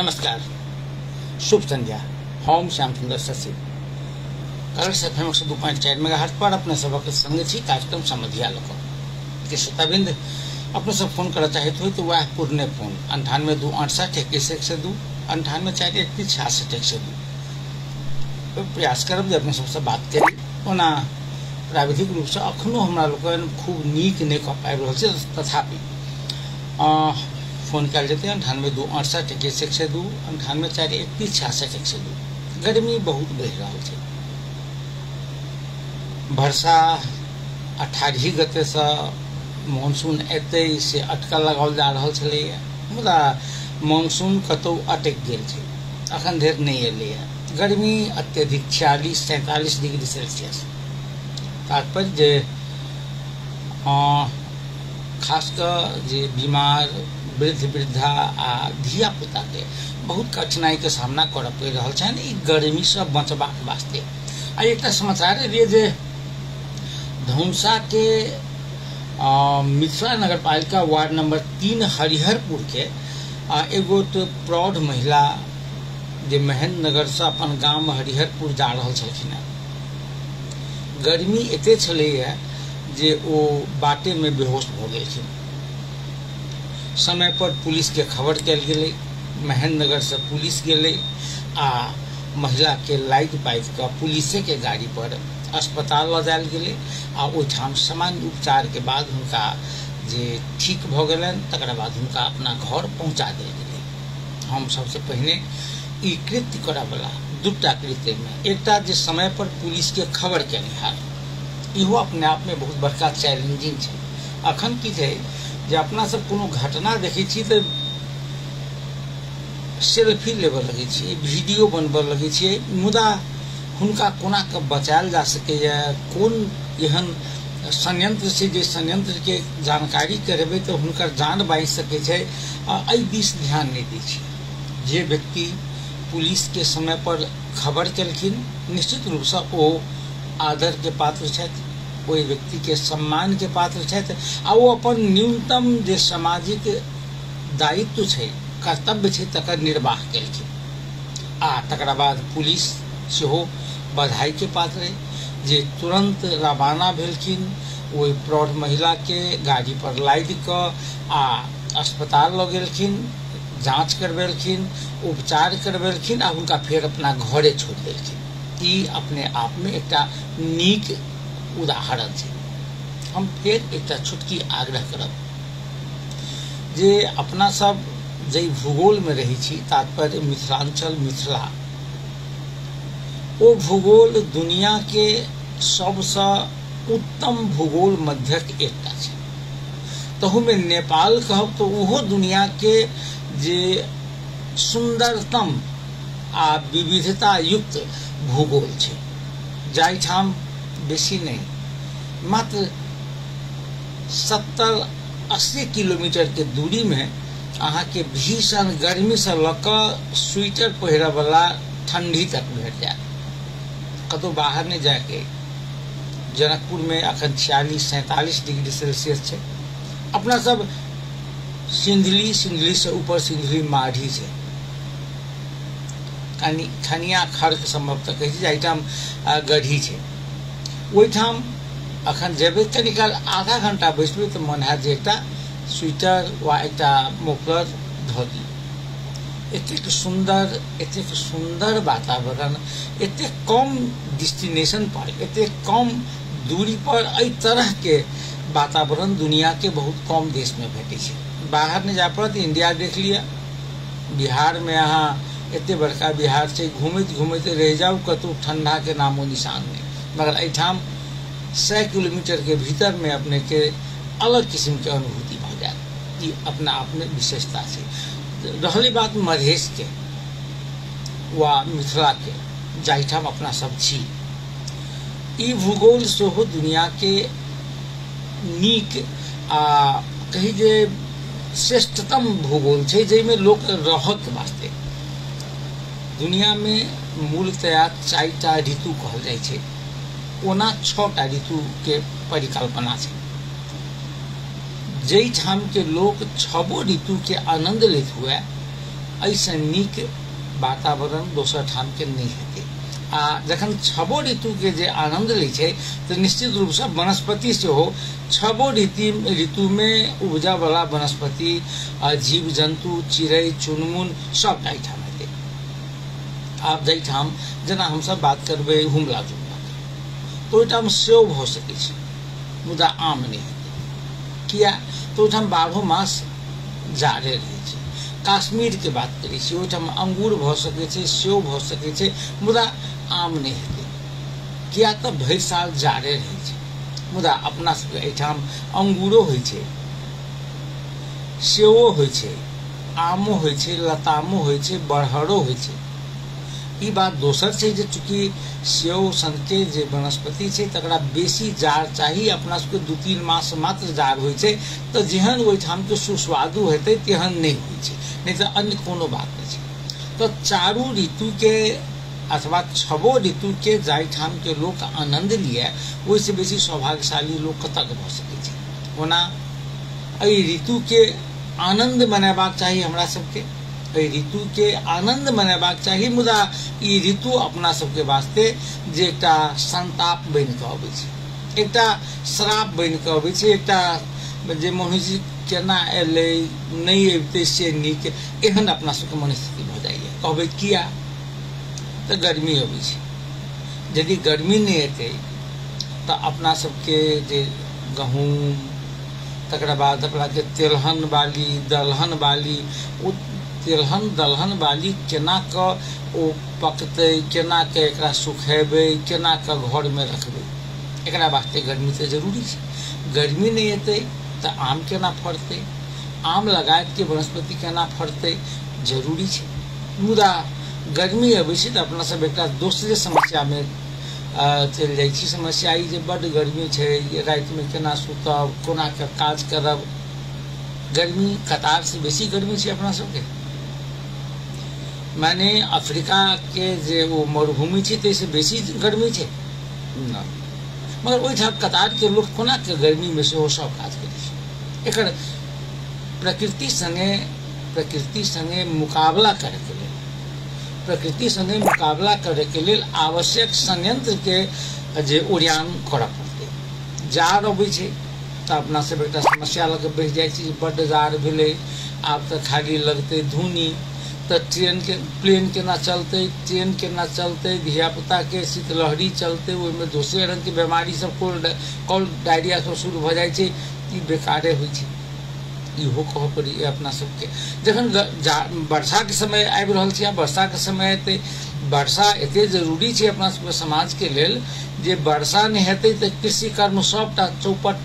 नमस्कार, शुभ संध्या। हम श्याम सुंदर शशि कलर्स FM 102.4 मेगाहर्ट्ज पर अपने सबक संग छी कार्यक्रम समझिया लोक के श्रोताबिंद अपने सब फोन करना चाहते हो तो वह पूर्ण फोन 9826816102 9841366102 प्रयास करब जे अपने सबसे बात करी। ओना प्राविधिक रूप से अखनो हमरा लोग खूब नीक नहीं कह पाबि रहल छै, तथापि फोन कल जेते 9826816102 9841366102। गर्मी बहुत बढ़ रहा है। वर्षा 18 गते से मानसून एते से अटकल लगाओल जा रहा छले, मुदा मानसून कतौ अटक गेल छै, अखन धरि नहीं एले। गर्मी अत्यधिक 46-47 डिग्री सेल्सियस। तात्पर्य जे खासकर जे बीमार वृद्ध वृद्धा आ धिया पुता के बहुत कठिनाई के सामना कर पड़ि रहा है गर्मी से बचबाक वास्ते। आ एक समाचार एलिए जे धौंसा के मिथिला नगर पालिका वार्ड नंबर 3 हरिहरपुर के एगो तो प्रौढ़ महिला जे महेंद्र नगर से अपन गांव हरिहरपुर जा रहा छलखिन। गर्मी एते छले जे ओ बाटे में बेहोश भ गेलखिन। समय पर पुलिस के खबर कल गए, महेंद्र नगर से पुलिस गए आ महिला के लाइट पाइप का पुलिसे के गाड़ी पर अस्पताल ल जायल गए आ ओठाम सामान्य उपचार के बाद हुनका जे ठीक भ गेलन तकर बाद हुनका अपना घर पहुंचा देल गए। हम सबसे पहले ई कृत्य करय वाला दूटा कृत्य में एकटा जे समय पर पुलिस के खबर केनिहार, इहो अपने आप में बहुत बड़का चैलेंजिंग छै। अखन की छै जे अपना सब कोनो घटना देखै छी तो सेल्फी लेबे लगे छी, वीडियो बनबे लगे छी, मुदा हुनका कोना के बचायल जा सकैया, कोन एहन संयंत्र से जे संयंत्र के जानकारी करेबे तो हुनकर जान बाँचि सकै छै, एहि दिस ध्यान नहीं दै छी। जे व्यक्ति पुलिस के समय पर खबर केलखिन निश्चित रूप से ओ आदर के पात्र छथि, ओहि व्यक्ति के सम्मान के पात्र छथि आ वो अपन न्यूनतम जे सामाजिक दायित्व छै, कर्तव्य छै, तकर निर्वाह केलखिन। आ तकरा बाद पुलिस सेहो बधाई के पात्र है जे तुरंत रवाना भेलखिन, ओहि प्रौढ़ महिला के गाड़ी पर लादि कऽ आ अस्पताल लऽ गेलखिन, जांच करवेलखिन, उपचार करवेलखिन आ हुनका फेर अपना घरे छोड़ देलखिन। ई अपने आप में एकटा नीक उदाहरण छै। हम फिर एक छुटकी आग्रह करब जे अपना सब जे भूगोल में रही छी, तात्पर्य मिथिलांचल मिथिला, ओ भूगोल दुनिया के सबसे उत्तम भूगोल मध्यक एकटा छै। तहु में नेपाल कहब तो ओहो दुनिया के जे सुंदरतम आ विविधता युक्त भूगोल छै, जाहिठाम बेसी नहीं मात्र 70-80 किलोमीटर के दूरी में अहाँ के भीषण गर्मी से लक स्वेटर पहिरे वाला ठंडी तक भेट जाए। कतौ बाहर नहीं जाके जनकपुर में अखन 46-47 डिग्री सेल्सियस है। अपना सब सिंधली से ऊपर सिंधली माढ़ी है, खनिया खर्क संभवतः कहे जाहिठाम गढ़ी है। ओहिठाम अखन जेबे कनी काल आधा घंटा बैसबे तो मन है जे एकटा स्वेटर वा एकटा मोफलर धऽ दी। एतेक सुंदर वातावरण, एतेक कम डेस्टिनेशन पर, एतेक कम दूरी पर एहि तरह के वातावरण दुनिया के बहुत कम देश में भेटे छै। बाहर नहीं जा पड़त, इंडिया देख लिया, बिहार में अहाँ एते बड़का बिहार छै, घूमते घूमते रह जाऊ, कतौ ठंडा के नामो निशान नहीं। मगर एठाम 100 किलोमीटर के भीतर में अपने के अलग किस्म के अनुभूति भ जाए। ये अपना आप में विशेषता है। रहली बात मधेश के वा मिथिला के, जाहिठाम अपना सब छी, ई भूगोल सेहो दुनिया के नीक आ कही जे श्रेष्ठतम भूगोल छै, जाहिमे लोक रहक वास्ते दुनिया में मूलतया 4टा ऋतु कहल जाइ छै, ओना 6टा ऋतु के परिकल्पना छै। जैठाम के लोग 6 ऋतु के आनंद लेत हुए ऐसे नीक वातावरण दोसर ठाम के नहीं हेतै। आ जखन छबो ऋतु के जे आनंद लै छै तो निश्चित रूप से वनस्पति से हो छबो ऋतु में उपजा वाला वनस्पति जीव जंतु चिड़ै चुनमुन सब ठाम हेतै। आब जाहिठाम जेना हम सब बात करबै हुमला जुमला तो ओहिठाम सेव भ सकै छै मुदा आम नहीं हेतै। किया तो ओहिठाम 12 मास जाड़े रहै छै। काश्मीर के बात करै छी ओहिठाम अंगूर भ सकै छै सेव भ सकै छै मुदा आम नहीं हेतै। किया तऽ भरि साल जाड़े रहै छै मुदा अपना सबके एहिठाम अंगूरो होइ छै सेवो होइ छै आमो होइ छै लतामो होइ छै बरहरो होइ छै। ई बात दोसर छै जे चूँकि सेव सनके जे वनस्पति छै तकरा बेसी जाड़ चाही अपना सबके 2-3 मास मात्र जाड़ होइ छै तऽ जेहन ओहिठाम के सुस्वादु हेतै तेहन नहीं होइ छै नहीं तऽ अन्य कोनो बात नहीं छै। तो चारू ऋतु के अथवा छबो ऋतु के जाहिठाम के लोक आनंद लिए ओहिसे बेसी सौभाग्यशाली लोक कतक भ सकै छै। ओना एहि ऋतु के आनंद मनेबाक चाही हमरा सबके ऋतु के आनंद मनेबाक चाही मुदा ई ऋतु अपना सबके वास्ते जे एकटा संताप बन के अबै छै एकटा श्राप बन के अबै छै एकटा जे मनुष्य केना एलै नहीं अबितै से नीक एहन अपना सबके मनस्थिति भ जाइए। कहबै किया तो गर्मी अबै छै यदि गर्मी नहीं हेतै तो अपना सबके जे गहूम तकरा बाद अपना के तेलहन बाली दलहन बाली ओ तेलहन दलहन बाली केना क ओ पकतै केना के एकरा सुखेबै केना क घर में रखबै एकरा वास्ते गर्मी तो जरूरी छै। गर्मी नहीं हेतै तो आम केना फड़तै आम लगाए के वनस्पति केना फड़तै जरूरी छै। मुदा गर्मी अबै छै तो अपना सब एकटा दोसरे समस्या में चलि जाइ छी। समस्या ई जे बड्ड गर्मी छै राति में केना सुतब कोना के काज करब। गर्मी कतार से बेसी गर्मी छै अपना सबके माने अफ्रीका के जे वो मरुभूमि छै तैसे बेसी गर्मी छै न मगर ओहिठाम कतार के लोक कोना के गर्मी में सेहो सब काज करै छै। एकर प्रकृति संगे मुकाबला करे के लेल प्रकृति संगे मुकाबला करे के लेल आवश्यक संयंत्र के जे ओरियान करऽ पड़तै। जाड़ अबै छै तऽ अपना सब एकटा समस्या लऽ के बैठ जाइ छी बड्ड जाड़ भेलै आब तऽ खाली लगतै धुनी तो प्लेन केना चलते ट्रेन केना चलते धियापुता के शीतलहरी चलते ओहिमे दोसरे रंग के बीमारी सब कोल्ड डायरिया सब शुरू भ जाइ छै ई बेकारे होइ छै। इहो कहऽ पड़ी अपना सबके जखन वर्षा के समय आबि रहल छै वर्षा के समय ते वर्षा एते जरूरी छै अपना सबके समाज के लेल जे वर्षा नहीं हेतै तऽ कृषि कर्म सबटा चौपट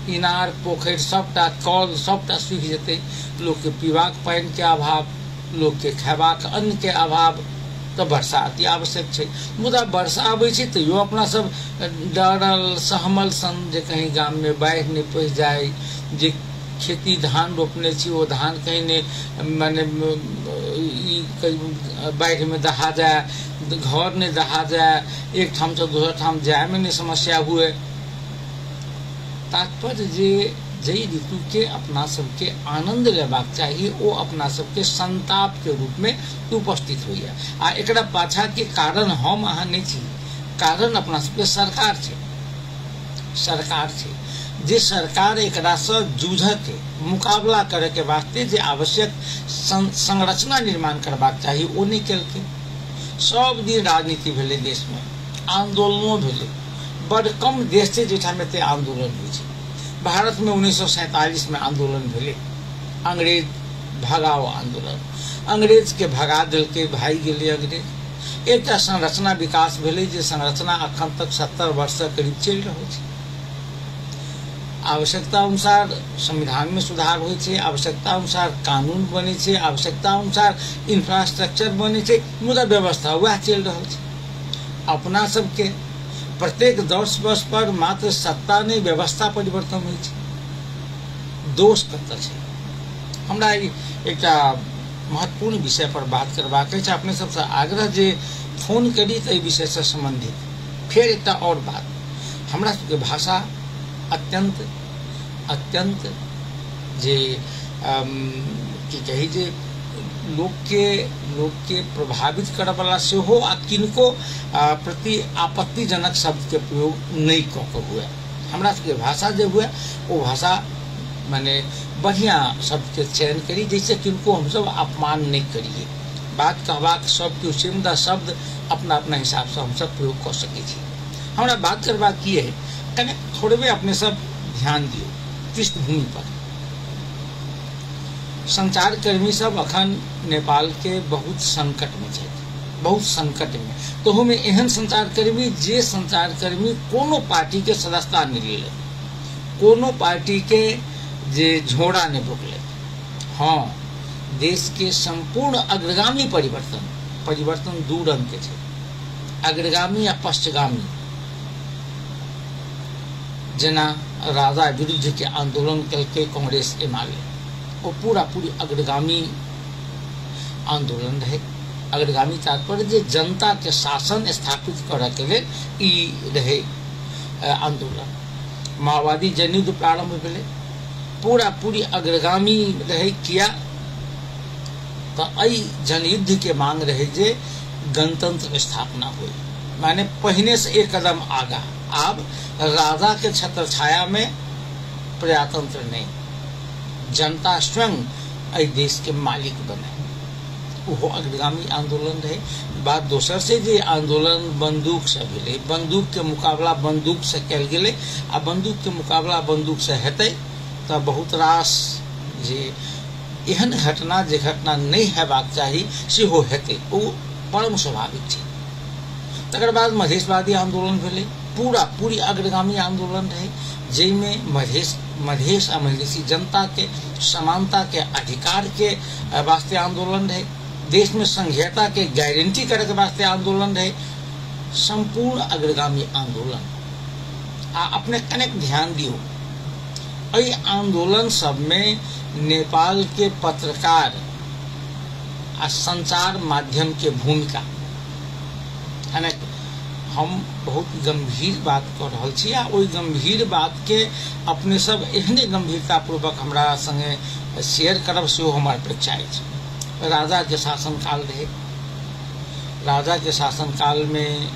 इनार पोखरि सबटा कल सबटा सूखि जेतै लोक के पीबाक पानि के अभाव लोक के खैबाक अन्न के अभाव तो वर्षा अति आवश्यक छै। मुदा वर्षा आबै छै तैयो अपना सब डरल सहमल सन जे कहीं गाम में बाढ़ि नहीं पसि जाए जे खेती धान रोपने छी वो धान कहीं नहीं माने बाढ़ि में दहा जाए घर नहीं दहा जाए एक ठाम से दोसर ठाम जाए में नहीं समस्या हुए। तात्पर्य जे जई ऋतु के अपना सबके आनंद लेबाक चाहिए वो अपना सबके संताप के रूप में उपस्थित होइए। आ एकरा पाछा के कारण हम अहाँ नहीं छी कारण अपना सबके सरकार छै जे सरकार एकरा से जूझ के मुकाबला करे के वास्ते जे आवश्यक संरचना निर्माण करबाक चाहिए वो नहीं केलकै। सब दिन राजनीति भेलै देश में आंदोलनो भेलै बड़ कम देश छै जेठाम एते आंदोलन होइ छै। भारत में 1947 में आंदोलन भेलै अंग्रेज भगाओ आंदोलन अंग्रेज के भगा देलकै भाई गेलै अंग्रेज एकटा संरचना विकास भेलै जे संरचना अखन तक 70 वर्ष से करीब चलि रहल छै। आवश्यकता अनुसार संविधान में सुधार होइ छै आवश्यकता अनुसार कानून बनै छै आवश्यकता अनुसार इंफ्रास्ट्रक्चर बनै छै मुदा व्यवस्था वह चलि रहल छै। अपना सबके प्रत्येक 10 वर्ष पर मात्र सत्ता नहीं व्यवस्था परिवर्तन होइ छै। दोष कतऽ छै हमरा एकटा महत्वपूर्ण विषय पर बात करबाक छै अपने सबसे आग्रह जे फोन करी तऽ विषय से संबंधित। फिर एकटा और बात हमरा सबके भाषा अत्यंत जे की कही जे लोग के प्रभावित करे वाला से हो आ किनको प्रति आपत्तिजनक शब्द के प्रयोग नहीं कऽ हुए। हमरा सबके भाषा जो हुए वो भाषा माने बढ़िया शब्द के चयन करी, जैसे किनको हम सब अपमान नहीं करिए। बात कहबाक सब के सिमदा शब्द अपना अपना हिसाब से हम सब प्रयोग कर सके छी। हमरा बात करबाक की है, कने थोड़े भी अपने सब ध्यान दियो पृष्ठभूमि पर। संचारकर्मी सब अखन नेपाल के बहुत संकट में छै, बहुत संकट में। तो हमें एहन संचारकर्मी जे संचारकर्मी कोनो पार्टी के सदस्यता नहीं ले, कोनो पार्टी के जे झोड़ा नहीं बोकले। हाँ, देश के संपूर्ण अग्रगामी परिवर्तन दू रंग के छै, अग्रगामी या पश्चगामी। जना राजा विरुद्ध के आंदोलन करके कांग्रेस एमाले, वो पूरी अग्रगामी आंदोलन रहे। अग्रगामी तात्पर्य जे जनता के शासन स्थापित करे के लिए ई रहे आंदोलन। माओवादी जनयुद्ध प्रारंभ भेले, पूरी अग्रगामी रहे। किया तो आई जनयुद्ध के मांग रहे जे गणतंत्र स्थापना हुई, माने पहले से एक कदम आगा। अब राजा के छत्र छाया में प्रजातंत्र नहीं, जनता स्वयं आई देश के मालिक बने, वो अग्रगामी आंदोलन रहे। बात दोसर से जे आंदोलन बंदूक से भेले, बंदूक के मुकाबला बंदूक से कल गेले, आ बंदूक के मुकाबला बंदूक से हेतै तो बहुत रास जे एहन घटना जे घटना नहीं हेबाक चाही सेहो हेतै, वो परम स्वाभाविक छै। तकर बाद मधेशवादी आंदोलन भेले, पूरी अग्रगामी आंदोलन रहे, जैमें मधेश आ मधेसी जनता के समानता के अधिकार के वास्ते आंदोलन रहे, देश में संघीयता के गारंटी करे के वास्ते आंदोलन रहे, संपूर्ण अग्रगामी आंदोलन। आ अपने कनेक ध्यान दियो, एहि आंदोलन सब में नेपाल के पत्रकार आ संचार माध्यम के भूमिका। हम बहुत गंभीर बात कर रहा छी, आ ओई गंभीर बात के अपने सब एहने गंभीरता पूर्वक हमरा संगे शेयर करब सेहो हमार अपेक्षा अछि। राजा के शासनकाल रहे, राजा के शासनकाल में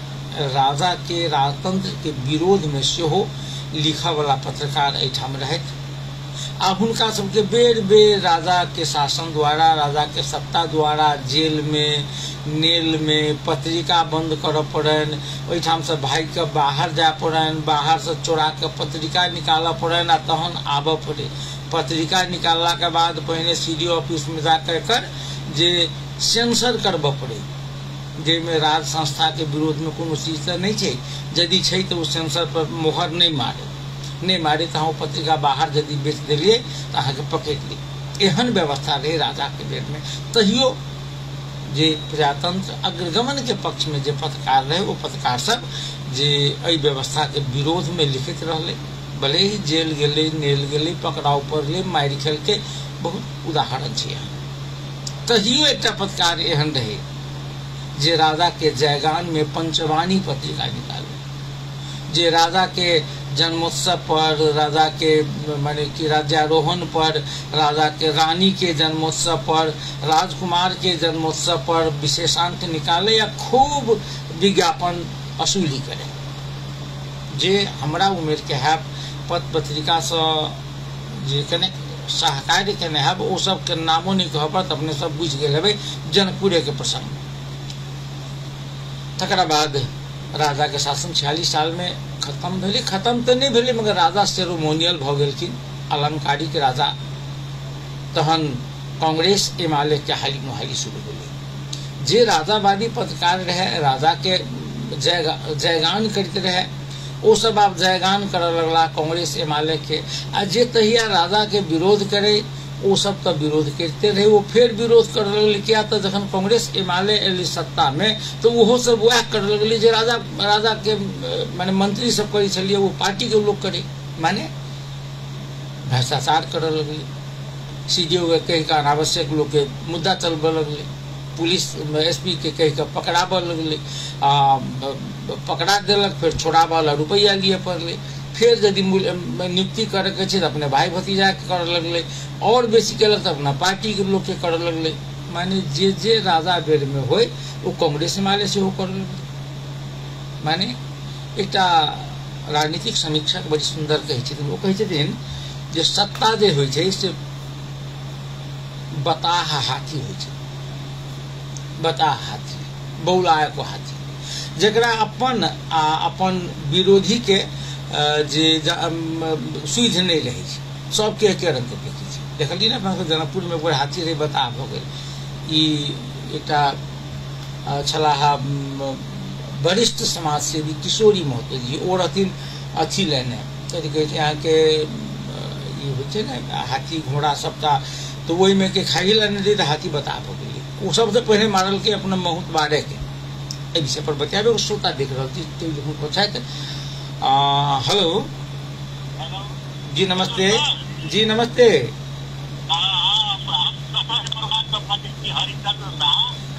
राजा के राजतंत्र के विरोध में सेहो लिखा वाला पत्रकार एठाम रहत। आ हुनका सबके बेर बेर राजा के शासन द्वारा, राजा के सत्ता द्वारा जेल में, नेल में पत्रिका बंद कर पड़न, ओहिठाम से भाई के बाहर जाय पड़न, बाहर से चोरा के पत्रिका निकाल पड़न, आ तहन आब पड़े। पत्रिका निकालला के बाद पहले सीडीओ ऑफिस में जाकर जे सेंसर करब पड़े, जेमे राज संस्था के विरोध में कोनो चीज तो नहीं छै, यदि छै तो सेंसर पर मोहर नहीं मारे तो पत्रिका बाहर यदि बेच दिलिए तो अहाँ के पकड़ ली। एहन व्यवस्था रहे राजा के बेर में। तहियो जे प्रजातंत्र अग्रगमन के पक्ष में जे पत्रकार रहे, वो पत्रकार सब जे एहि व्यवस्था के विरोध में लिखित रहले, भले ही जेल गेले, नेल गेले, पकड़ाव पड़ले, मारि खेल के बहुत उदाहरण छै। तहियो एक पत्रकार एहन रहे जे राजा के जयगान में पंचवाणी पत्रिका निकाले, जे राजा के जन्मोत्सव पर, राजा के माने कि राज्यारोहण पर, राजा के रानी के जन्मोत्सव पर, राजकुमार के जन्मोत्सव पर विशेषांक निकाले या खूब विज्ञापन असूली करे। जे हमरा उम्र के है पत्र पत्रिका से जे कने सहकार्य केने है, वो सब के नामो नहीं कहब, अपने सब बुझ गए हेबे जनकपुरे के प्रसंग। तकरा बाद राजा के शासन 46 साल में खत्म भेले, खत्म तो नहीं भेले मगर राजा सेरेमोनियल भ गेलखिन, अलंकारी के राजा। तहन कांग्रेस एमाले के हाली मुहाली शुरू भेले। जे राजावादी पत्रकार रहे, राजा के जयगान करते रहे, वो सब आप जयगान कर लगला कांग्रेस एमाले के। आ जे तहिया राजा के विरोध करे, वो सब तो विरोध करते रहे, वो फिर विरोध कर लगले। क्या तो जखन कांग्रेस एमाले एली सत्ता में तो वो सब वह कर लगले जे राजा के माने मंत्री सब करे छलिए, वो पार्टी के लोग करे, माने भ्रष्टाचार कर लगले। सीडीओ के कह के अनावश्यक लोग के मुद्दा चलबे लगले, पुलिस एसपी के कह के पकड़ाबे लगले, पकड़ा देलक, फिर छोड़ाबे ला रुपया लिए पड़ले। फिर यदि नियुक्ति करे के छै अपने भाई भतीजा के कर लगले, और बेसी केलक तो अपना पार्टी के लोग के कर लगले। माने जे राजा बेर में होय वो कांग्रेस माले से हो कर माने एक राजनीतिक समीक्षक बड़ी सुंदर कही वो कही जे सत्ता जे होय छै से बताह हाथी होय छै, बताह हाथी बौलाय को हाथी जकरा अपन विरोधी के जे सुध नहीं रहे सबके एक रंग के देखी छै। देखलिए ना अपना जनकपुर में बड़ हाथी रहे बताह भ गेल। एक छलाह वरिष्ठ समाज सेवी किशोरी महतो जी ओ रहथिन अथी लेने कथी कहै छै यहाँ के हो छै ना हाथी घोड़ा सबटा तो वही में के खाई लेने दे तो हाथी बता भ गेल। वो सबसे पहले मारल के अपना बहुत बारे के ए विषय पर बताबे श्रोता देख रहा थी। हेलो जी नमस्ते, जी नमस्ते।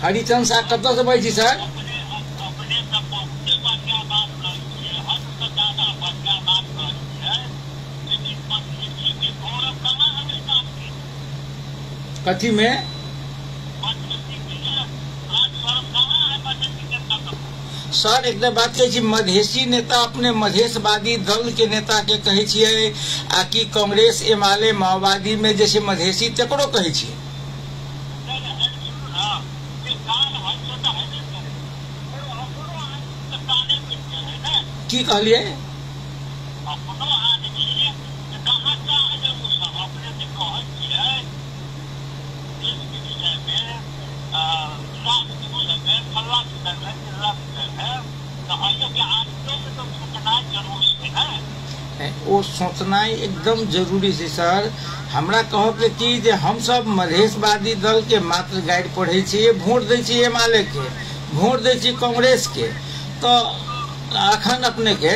हरिचंद साहब कत से बाई छी सर? कथी में सर एक बात कही मधेसी नेता अपने मधेशवादी दल के नेता के कहे छिए आ कि कांग्रेस एमाले माओवादी में जैसे मधेसी तकरो कहे छिए? की कहलिए? वो सोचना एकदम जरूरी है सर। हमरा कहो के कि जे हम सब मधेशवादी दल के मात्र गाइड पढ़े छिए, वोट दे छिए एमाले के, वोट दे छिए कांग्रेस के, तो अखन अपने के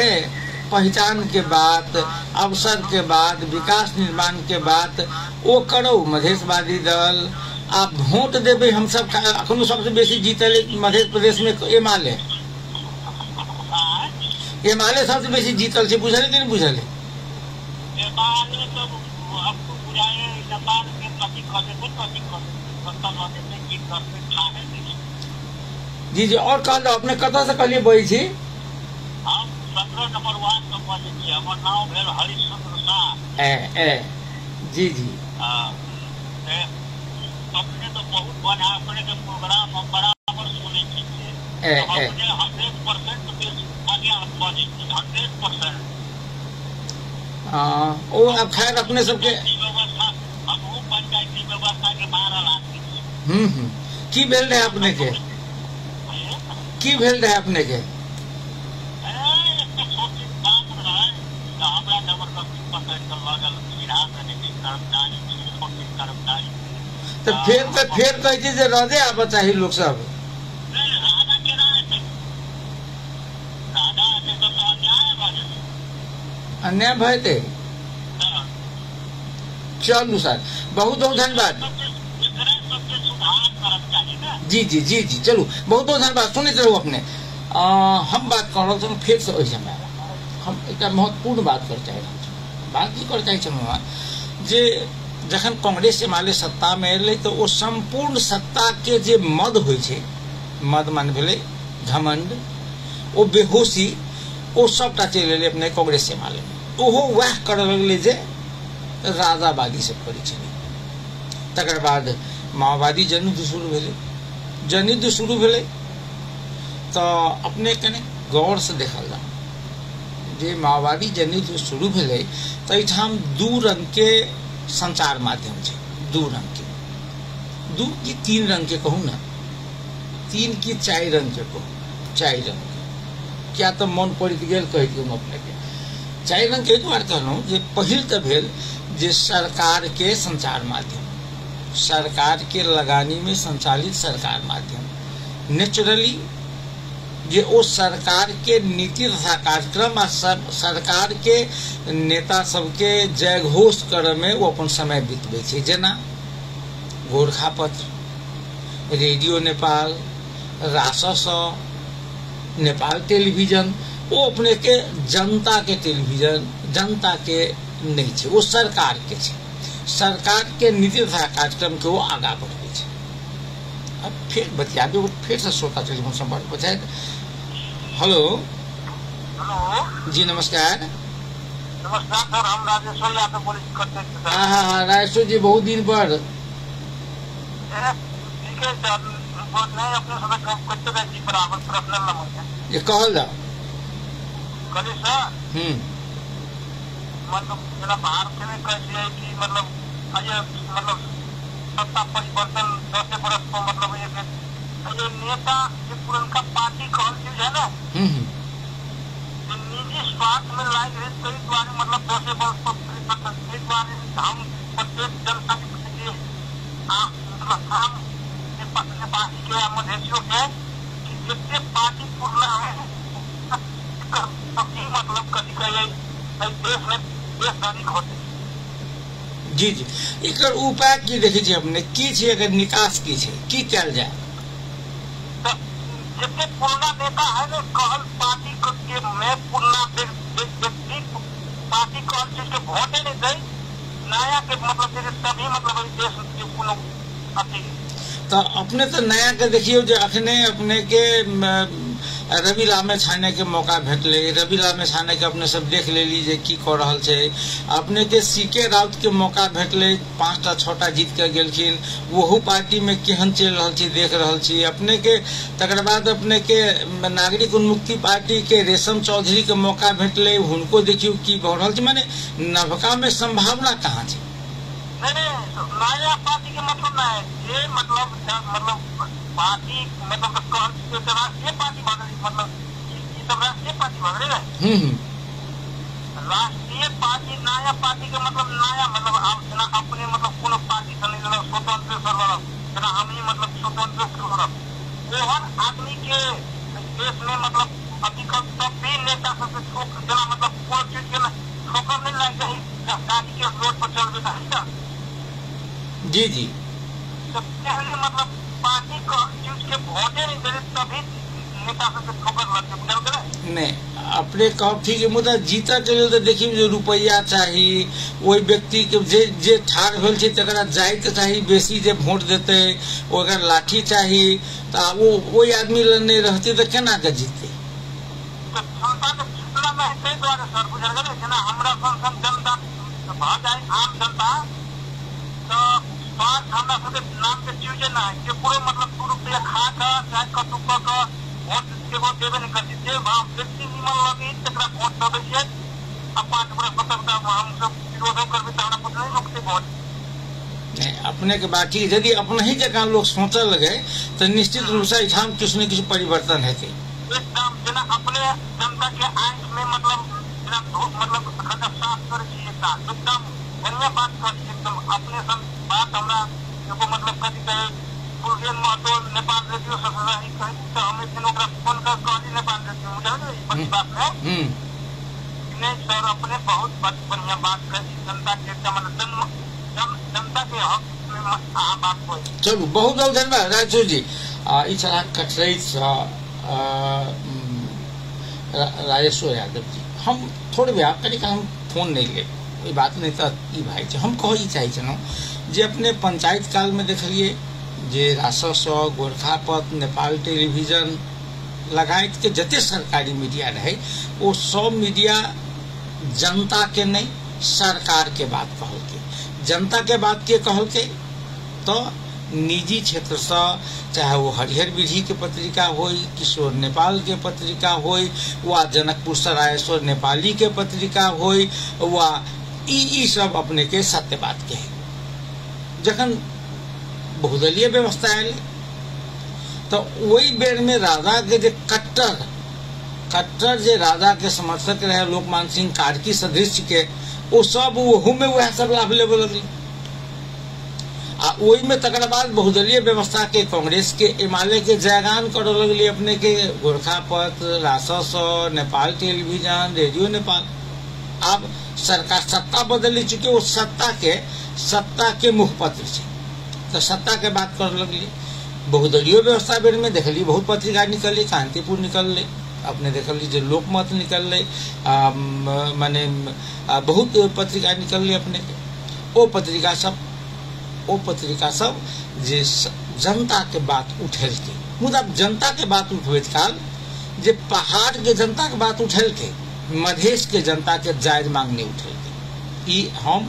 पहचान के बात, अवसर के बाद, विकास निर्माण के बात वो करो मधेशवादी दल। आप वोट देवे हम सब अखनो सबसे बेसी जीतल मध्य प्रदेश में एमाले, एमाले सबसे बेसी जीतल है, बुझल कि नहीं बुझल? जी जी और कह दो अपने कत से कहलिए बई छी? जी जी अपने तो बहुत बना अपने के प्रोग्राम हम बराबर सुने छी। 100% ओ अब खैर अपने सबके व्यवस्था हम पंचायती व्यवस्था के मारल आदमी की भेल रहे अपने के? की भेल रहे अपने के? तो फिर कहती जे रहे आब चाहिए लोग सब अन्याय भयते। चलू सर बहुत बहुत धन्यवाद। जी जी जी जी चलू बहुत बहुत धन्यवाद। सुनित रहू अपने हम बात कर रहे फिर से वही समय हम एक महत्वपूर्ण बात कर चाहे बात की कर चाहे जे जखन कांग्रेस एमाले सत्ता में एल तो वो संपूर्ण सत्ता के जे मद होय छे, मद मान भेले घमंड, वो बेहोशी, वो सबटा चल एले अपने कांग्रेस एमाले में। ओहो वह कर लगले जे राजावादी सब करे छे। तकर बाद माओवादी जनयुद्ध शुरू भेले, जनयुद्ध शुरू भेले तो अपने कने गौर से देखल जा जे माओवादी जनयुद्ध शुरू भेले तो एठाम दू रंग के संचार माध्यम है, दू रंग के, दू की तीन रंग के कहूँ ना, तीन की चार रंग के कहूँ, चार रंग के क्या तो मन पड़ित गेल कह दियो अपने के चार रंग के दुआरे कहलहुँ जे पहिल तो भेल जे सरकार के संचार माध्यम, सरकार के लगानी में संचालित सरकार माध्यम नेचुरली जे ओ सरकार के नीति तथा कार्यक्रम आ सरकार के नेता सबके जयघोष करे में वो अपन समय बितबे छे। जेना गोरखापत्र, रेडियो नेपाल, रासस, नेपाल टेलीविजन, वो अपने के जनता के टेलीविजन, जनता के नहीं छे, वो सरकार के छे। सरकार के नीति तथा कार्यक्रम के वो आगा बढ़बे छे। अब फिर बतिया दो, फिर से श्रोता टेलीफोन संपर्क बचाए। हेलो हेलो जी, नमस्कार। नमस्कार सर, हम राजेश्वर यादव पुलिस करते हैं सर। हाँ, राजेश्वर जी, बहुत दिन पर। ठीक है सर, नहीं अपने समय करते रहे जी बराबर पर्सनल नंबर है ये कहल जाओ। कभी सर मतलब मेरा भारत में कैसे है कि मतलब ये मतलब सत्ता परिवर्तन 10 बरस को मतलब ये नेता जो पुरनका पार्टी कहल चीज है ना, निजी स्वार्थ में लायक है, तो इस बारे मतलब 10 बरस को परिवर्तन इस बारे हम प्रत्येक जनता के लिए मतलब हम पार्टी के मधेशियों के जितने पार्टी पूर्ण है मतलब कभी कहीं देश में देशदारी होते। जी जी, एकर उपाय की देखी छी अपने की छै, अगर निकास की छै की कल जाए? तो जितने पुराना नेता है ना कहल पार्टी के में पुराना व्यक्ति पार्टी कहल चीज के वोटे नहीं दे, नया के मतलब तभी मतलब देश के कोनो अथी। तो अपने तो नया के देखियो जो अखने अपने के रवि लामे छाने के मौका भेटले, रवि लामे छाने के अपने सब देख लेली जे की कर रहल छै। अपने के सीके राउत के मौका भेटले, 5टा 6टा जीत के गेलखिन, वहू पार्टी में केहन चल रहल छी देख रहल छी अपने के। तकर बाद अपने के नागरिक उन्मुक्ति पार्टी के रेशम चौधरी के मौका भेटले, हुनको देखियो की भ रहल छै। माने नवका में संभावना कहाँ छै? नहीं नया पार्टी के मतलब ना है ये मतलब पार्टी मतलब राष्ट्रीय पार्टी बन रही, मतलब ये सब राष्ट्रीय पार्टी बन रही है। राष्ट्रीय पार्टी नया पार्टी के मतलब नया मतलब आप जना अपने मतलब कोनो पार्टी से नहीं मतलब स्वतंत्र सर्वरम जना हम ही मतलब स्वतंत्र सर्वरम ओहन आदमी के देश में मतलब अधिकतर सब भी नेता सबसे ठोक जना मतलब कोई चीज के ठोकर नहीं लग जाए, गाड़ी के रोड पर चल बेटा। जी जी, तो पहले मतलब पार्टी को चीज के वोटे नहीं दे तभी नेता सबसे ठोकर लग जाए, बुझल के नहीं अपने कह ठीक है, मुदा जीता के लिए तो देखिए जो रुपया चाहिए वही व्यक्ति के जे ठाड़ भेल छै तकरा जाइत चाहिए, बेसी जे वोट देते ओकर लाठी चाहिए, तो वो वही आदमी नहीं रहते तो केना के जीतते? तो जनता के जितना में है द्वारा सर बुझल के जना हमरा संसद जनता भ जाए आम जनता तो बात हमरा सबके नाम के चीज ना है कि पूरे मतलब 2 रुपया खा का चाहे कटु का वोट के वो देवे नहीं करती जे हम व्यक्ति निमन लगी तकरा वोट देवे छै। अब 5 बरस मतलब हम सब विरोध करबे त हमरा पता नहीं रोकते वोट नहीं। अपने के बात ठीक, यदि अपना ही जगह लोग सोचे लगे तो निश्चित रूप से इठाम किछ न किछ परिवर्तन हेते। एकदम जना अपने जनता के आंख में मतलब जना मतलब खदा साफ कर छी एकदम बढ़िया बात कर एकदम अपने सब बात हमरा एगो मतलब कथी कहे फुलगेन महतो नेपाल रेडियो सोसाइटी कहे तो हमें दिन ओकरा फोन कर कहली नेपाल रेडियो बुझल ई बात है नहीं सर अपने बहुत बढ़िया बात कही जनता के मतलब जनता के हक में बात कोई। चलो बहुत बहुत धन्यवाद राजू जी। ई छला कटरई राजेश्वर यादव जी। हम थोड़े भी कभी हम फोन नहीं ले कोई बात नहीं तो ई भाई हम कह चाहे छलौं जे अपने पंचायत काल में देखलिए जे रासस गोरखापत नेपाल टेलीविजन लगायत के जते सरकारी मीडिया रहे वो सब मीडिया जनता के नहीं सरकार के बात कहल के, जनता के बात के कहल के तो निजी क्षेत्र से चाहे वो हरिहर विधि के पत्रिका हो, किशोर नेपाल के पत्रिका हो, वा जनकपुर सरायेश्वर नेपाली के पत्रिका हो, वा ई सब अपने के सत्य बात के जखन बहुदलीय व्यवस्था आयल तो वही बेर में राजा के जे कट्टर जे राजा के समर्थक रहे लोकमान सिंह कार्की सदृश के वो सब वहू में वह सब लाभ लेवे लगली। वही में तकर बाद बहुदलीय व्यवस्था के कांग्रेस के एमाले के जयगान कर लगली अपने के गोरखापत रासस नेपाल टेलीविजन रेडियो नेपाल। अब सरकार सत्ता बदली चुके वो सत्ता के मुखपत्र से तो सत्ता के बात कर लगली। बहुदलीय व्यवस्था बेर में देखली बहुत पत्रिका निकलली, कांतिपुर निकलले, अपने देखली जो लोकमत निकलले, माने बहुत पत्रिका निकलली अपने के। वो पत्रिका सब जे जनता के बात उठेलकै, मुदा जनता के बात उठबैत काल जे पहाड़ के जनता के बात उठेलकै, मधेश के जनता के जायज मांग नहीं उठेलकै। ई हम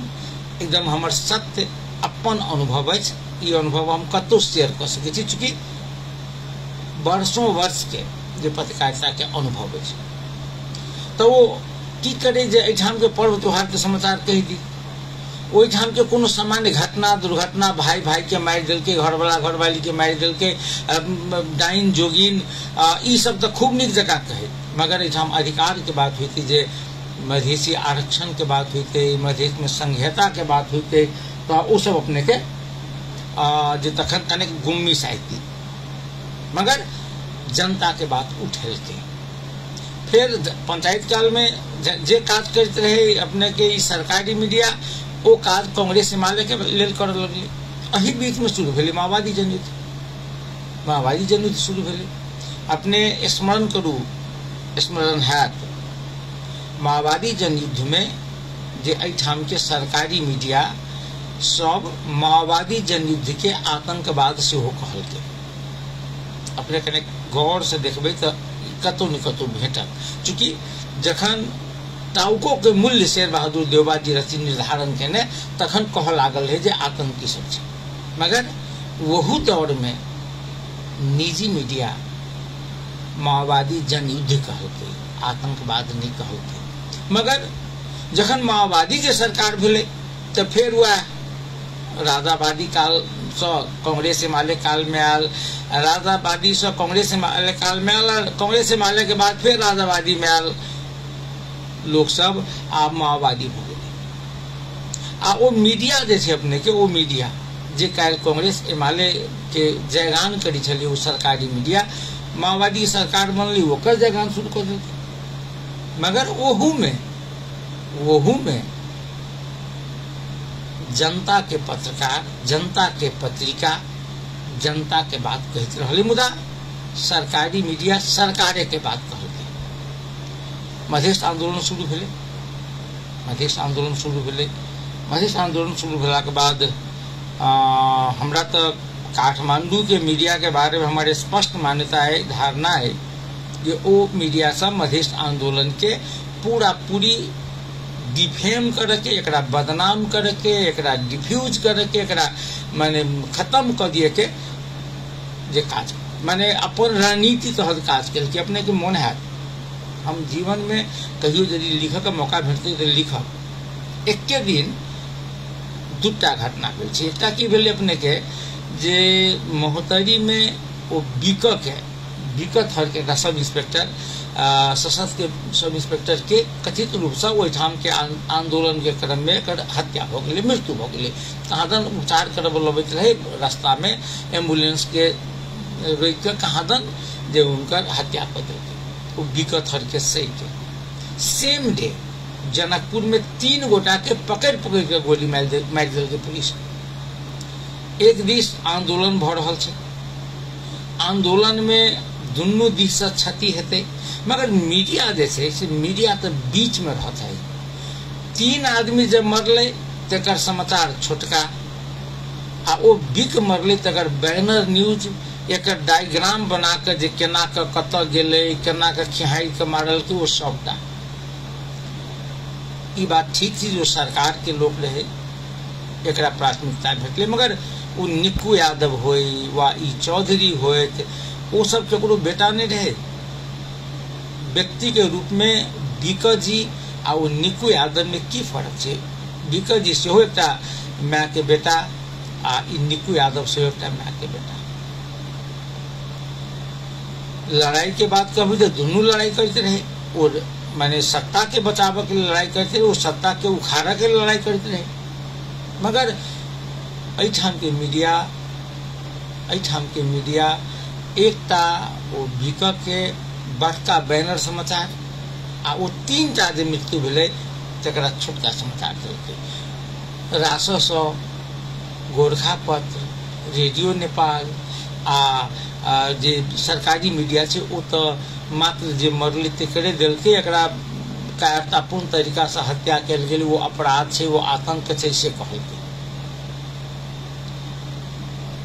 एकदम हमर सत्य अपन अनुभव अछि, ई अनुभव हम कतौ शेयर कर सकै छी, चूँकि वर्षों वर्ष के जे पत्रकारिता के अनुभव अछि। तो वो की करे जे एठाम के पर्व त्योहार के समाचार कह दी, ओहिठाम के कोनो सामान्य घटना दुर्घटना, भाई भाई के मारि देलकै, घरवाला घरवाली के मारि देलकै, डाइन जोगिन, ई सब तो खूब नीक जकाँ कहे, मगर एठाम अधिकार के बात होती, जे मधेसी आरक्षण के बात होते, मधेश में संघीयता के बात होते, तो वो सब अपने के जे तखन कनेक गुम्मी साहित्य, मगर जनता के बात उठेलकै। फिर पंचायत काल में जे काज करते रहे अपने के सरकारी मीडिया, वो काज कांग्रेस हिमालय के लेल कर लगले। अही बीच में शुरू भेले माओवादी जनयुद्ध, माओवादी जनयुद्ध शुरू भेले। अपने स्मरण करू, स्मरण हैत माओवादी जनयुद्ध में जे एठाम के सरकारी मीडिया सब माओवादी जनयुद्ध के आतंकवाद से हो कहलकै। अपने कने गौर से देखबे तो कतौ न कतौ भेटत, चूँकि जखन टाउको के मूल्य शेर बहादुर देवबा जी रची निर्धारण केने, तखन कह लागल है जे आतंकी सब छै, मगर वहू दौर में निजी मीडिया माओवादी जनयुद्ध कहलकै, आतंकवाद नहीं कहलकै। मगर जखन माओवादी के सरकार भेलै तो फिर वह राजावादी काल से कांग्रेस हिमालय काल में आयल, राजावादी से कांग्रेस हिमालय काल में आयल, कांग्रेस हिमालय के बाद फिर राजावादी में आयल लोग सब आब माओवादी हो गए। आ वो मीडिया जे छै अपने के, वो मीडिया जे काल कांग्रेस हिमालय के जयगान करी छलै, वो सरकारी मीडिया माओवादी सरकार बनली ओकर जयगान शुरू कर देलकै। मगर ओहू में जनता के पत्रकार, जनता के पत्रिका, जनता के बात कहते रहले, मुदा सरकारी मीडिया सरकारे के बात कहलकै। मधेश आंदोलन शुरू भेले, मधेश आंदोलन शुरू भेले, मधेश आंदोलन शुरू भेला के बाद हमरा तो काठमांडू के मीडिया के बारे में हमारे स्पष्ट मान्यता है, धारणा है कि वो मीडिया सब मधेश आंदोलन के पूरी डिफेम करके, एकरा बदनाम करके, एकरा डिफ्यूज करके, एकरा माने खत्म कर दिए के जे काज, माने अपन रणनीति तहत काज केलकै। अपने के मन है हम जीवन में कहियो यदि लिखऽ के मौका भेटतै तो लिखब। एके दिन दूटा घटना भेल छै। एकटा की भेलै अपने के जे महोत्तरी में वो बीकत हर के सब इंस्पेक्टर, सशस्त्र के सब इंस्पेक्टर के कथित रूप से ओहिठाम के आंदोलन के क्रम में एकर हत्या हो गई, मृत्यु हो गई। कहादन उपचार करब लबैत रहे, रास्ता में एम्बुलेंस के रोक के कहादन जे उनकर हत्या कर देलकै। वो बीकत हर के सही के सेम डे जनकपुर में 3 गोटा के पकड़ के गोली मारि देलकै पुलिस। एक दिस आंदोलन भ रहल छै, आंदोलन में दुनू दिश से क्षति हेतै, मगर मीडिया जे छै से मीडिया तो बीच में रहत है। 3 आदमी जब मरले तकर समाचार छोटका, आ वो बिक मरले तकर बैनर न्यूज, एक डायग्राम बना के जे केना के कतऽ गेलै, केना के खिहाई के मारल के, वो सबटा। ई बात ठीक थी जो सरकार के लोग रहे, एकरा प्राथमिकता भेटले। मगर वो निक्कू यादव होय वा ई चौधरी होय, वो सब केकरो बेटा नहीं रहे। व्यक्ति के रूप में बीकत जी आ वो निक्कू यादव में की फर्क छै? बीकत जी सेहो एकटा माय के बेटा, आ ई निक्कू यादव सेहो एकटा माय के बेटा। लड़ाई के बात कहूँ तो दोनों लड़ाई करते रहे, और माने सत्ता के बचाव के लड़ाई करते रहे, वो सत्ता के उखाड़ा के लड़ाई करते रहे। मगर एठाम के मीडिया एकटा वो बीकत के बड़का बैनर समाचार, आ वो 3टा जे मृत्यु भेलै तकरा छोटका समाचार देलकै। रासस, गोरखापत्र, रेडियो नेपाल आ जे सरकारी मीडिया छै ओ तो मात्र जे मरलै तकरे देलकै, एकरा कायरतापूर्ण तरीका से हत्या कयल गेलै, वो अपराध छै, वो आतंक छै से कहलकै।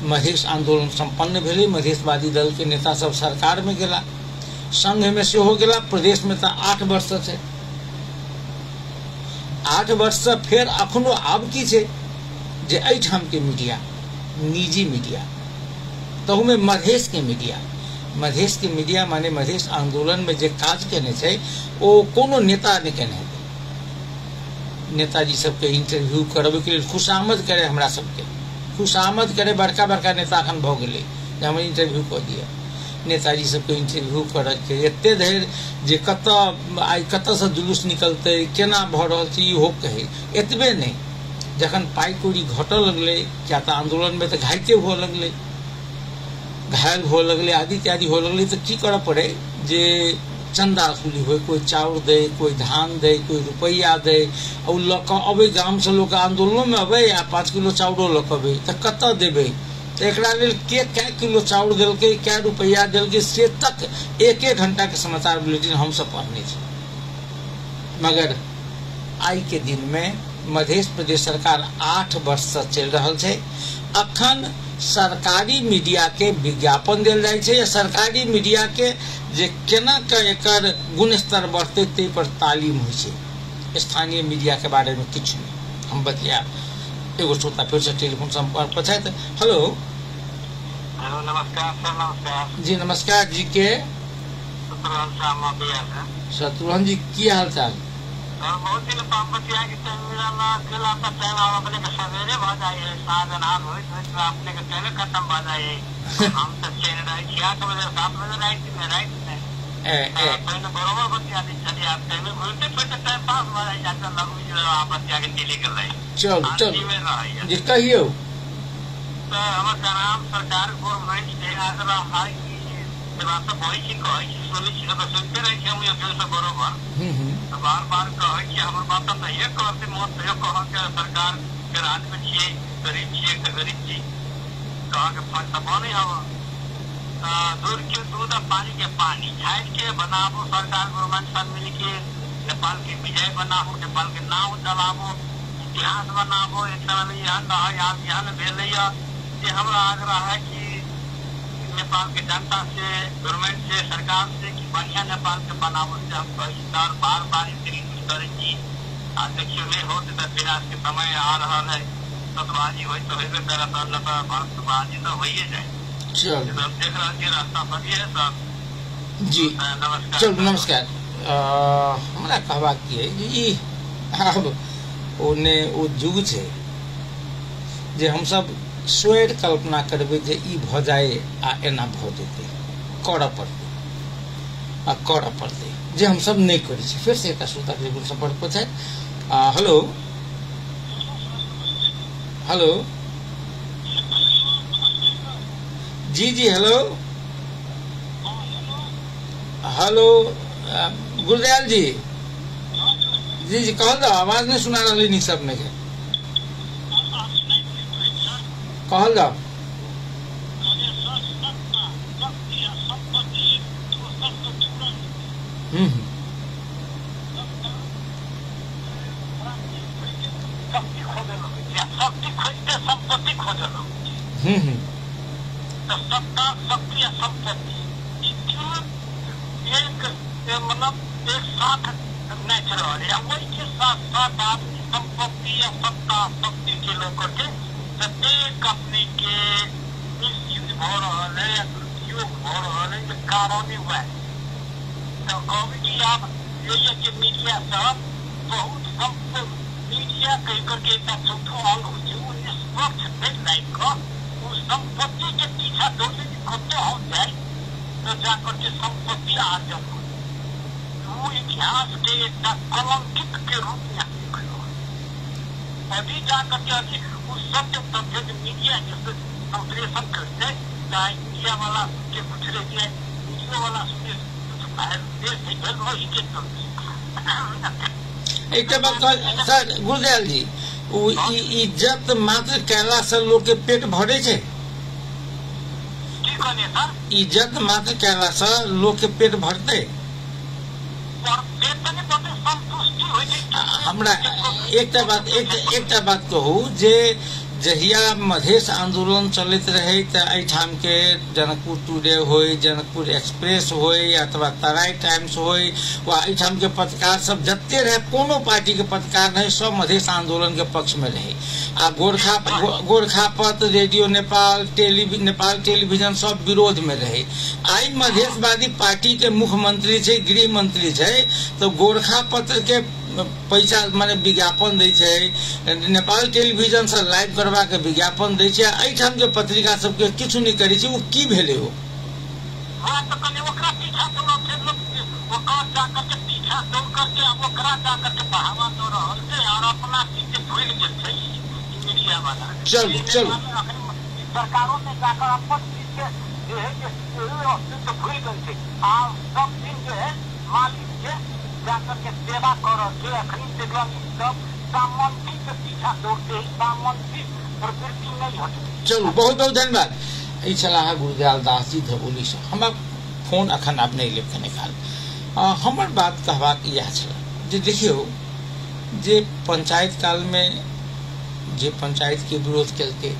मधेश आंदोलन संपन्न भेलै, मधेशवादी दल के नेता सब सरकार में गेला, संघ में सेहो गेला, प्रदेश में तो 8 वर्ष से 8 वर्ष से फिर अखनो आब की छै जे एहिठाम के मीडिया निजी मीडिया तहू में मधेश के मीडिया माने मधेश आंदोलन में जे काज केने छै ओ कोनो नेता ने केने हेतै। नेताजी सबके इंटरव्यू करबे के लेल खुशामद करे, हमरा सबके खुशामद करे, बड़का बड़का नेता अखन भ गेलै जे हम इंटरव्यू कऽ दिए। नेताजी सबके इंटरव्यू करऽ के एते धरि जे कतऽ से जुलूस निकलते, केना भऽ रहल छै इहो कहे। एतबे नहीं, जखन पाई कौड़ी घटऽ लगलै, क्या तो आंदोलन में तो घाइते हुए लगलै, घायल हो लगले, आदि इत्यादि हो लगले, तो की करऽ पड़े जे चंदा वसूली हो, कोई चाउर दे, कोई धान दे, कोई रुपया दे, और लऽ कऽ अबै गाम से लोग आंदोलनों में अबै आ 5 किलो चाउरो लऽ कऽ अबै, तऽ कतऽ देबै? तऽ एकरा लेल के कै किलो चाउर देलकै, कै रुपया देलकै, से तक 1-1 घंटा के समाचार बुलेटिन हम सब पढ़ने छी। मगर आई के दिन में मध्य प्रदेश सरकार 8 वर्ष से चल रहा है। अखन सरकारी मीडिया के विज्ञापन दिल जाए छै, या सरकारी मीडिया के जे केना के एकर गुण स्तर बढ़ते ते पर तालीम होइ छै। स्थानीय मीडिया के बारे में किछु नहीं हम बतिया। एगो श्रोता फिर से टेलीफोन संपर्क पर छथि। हेलो नमस्कार सर। नमस्कार जी, नमस्कार जी के शत्रुघ्न जी, की हाल चाल? बहुत दिन बतिया कि सवेरे भ जाइए, साँझ अन्हार होइत अपने के टाइम खत्म भ जाइए। हम तो चल रहे छी 8 बजे 7 बजे रात में पहले बरोबर बतिया दी चलिए। आप टाइम घूमते फिरते टाइम पास भ जाए, जाकर लगू आप बतिया के चले कर रहे। चल जी कहियो। तो हमारा नाम सरकार गवर्नमेंट से आग्रह है कि बात तो वही छी कहै छी, सुनते रहे छी हम ये से बरोबर बार-बार कहै छी। हमर बात तो ये कहते मत यो कह के सरकार के राज में छिए, गरीब छिए त गरीब छी कह के फंड बने हवा। दूर के दूध पानी के पानी झाड़ के बनाबो, सरकार गवर्नमेंट सब मिल के नेपाल के विजय बनाबो, नेपाल के नाम चलाबो, इतिहास बनाबो। एक समय में यहाँ न है, आज यहाँ भेलैया। ये हमारा आग्रह है कि नेपाल के जनता से, गवर्नमेंट से, सरकार से कि बढ़िया नेपाल के बनाबो से हम कही सर। बार-बार इंतरी करे छी। आज देखियो नहीं होते तो फिर आज के समय आ रहा है, सतबाजी हो तो हेबे करत, भक्तबाजी तो होइए जाए। चल देख रहा छी रास्ता बनी है सर जी। नमस्कार। चल नमस्कार। हमरा कहबाक की है कि अब ओने ओ युग छै जे हम सब स्वेर कल्पना करबै जे ई भ जाए आ एना भ जेतै, करऽ पड़तै जे हम सब नहीं करै छी। फिर से एकटा श्रोता के संपर्क पर छै। हेलो हेलो जी जी हेलो हेलो गुरदयाल जी जी कहल जाओ, आवाज नहीं सुना रही नी सब में के कहल जाओ। मतलब एक साथ नेचुरल है, वही के साथ साथ आप संपत्ति या सत्ता शक्ति के लेकर के प्रत्येक अपने के मिसयूज हो रहा है या दुरुपयोग हो रहा है, तो कानूनी हुआ है। तो अभी आप ये मीडिया सब बहुत संपूर्ण मीडिया कह करके एक चौथो अंग हो जो निष्पक्ष लाइफ का उस संपत्ति के पीछा दौड़ने की खोते हो जाए तो जाकर के संपत्ति आर्जन हो, वो इतिहास के एक कलंकित के रूप में अभी जाकर के अभी उस सत्य तथ्य जो मीडिया जैसे संप्रेषण करते हैं, चाहे मीडिया वाला के कुछ रहती है, मीडिया वाला सुने देश में जल वही के एक बात सर गुरदयाल जी, इज्जत मात्र कहला से लोग के पेट भरे छे। इज्जत मात्र कहला से लोग के पेट भरते। हमरा एकटा बात कहू जे जहिया मधेश आंदोलन चलत रहे तो एठाम के जनकपुर टुडे होय, जनकपुर एक्सप्रेस होय अथवा तराई टाइम्स होय वा एठाम के पत्रकार सब जत्ते रहे, कोनो पार्टी के पत्रकार नहीं, सब मधेश आंदोलन के पक्ष में रहे। आ गोरखापत्र, रेडियो नेपाल, नेपाल टेलीविजन सब विरोध में रहे। आई मधेशवादी पार्टी के मुख्यमंत्री छे, गृह मंत्री छे, तो गोरखापत्र के पैसा माने विज्ञापन दै छै, नेपाल टेलीविजन से लाइव करवा के विज्ञापन दै छै, एठाम के पत्रिका सब के किछु नहीं करै छै। वो की भेले हो? हां तो कने ओकरा पीछा दोनो के लोग ओकरा जा करके पीछा दौड़ करके ओकरा जा करके बढ़ावा दे रहल छै और अपना चीज के भूल गेल छै मीडिया वाला। चल सरकारों ने जाकर अपन चीज के जो है तो भूल गए थे और सब दिन जो है मालिक के जाकर के सेवा करो के अखनी से सब सामंती के पीछा दौड़ते, सामंती प्रवृत्ति नहीं होती। चलो बहुत बहुत धन्यवाद। ई छलाह गुरदयाल दास जी धबोली से। हम फोन अखन आप नहीं लेब निकाल। हमर बात कहबाक यह छला जे देखियो जे पंचायत काल में जे पंचायत के विरोध केलके,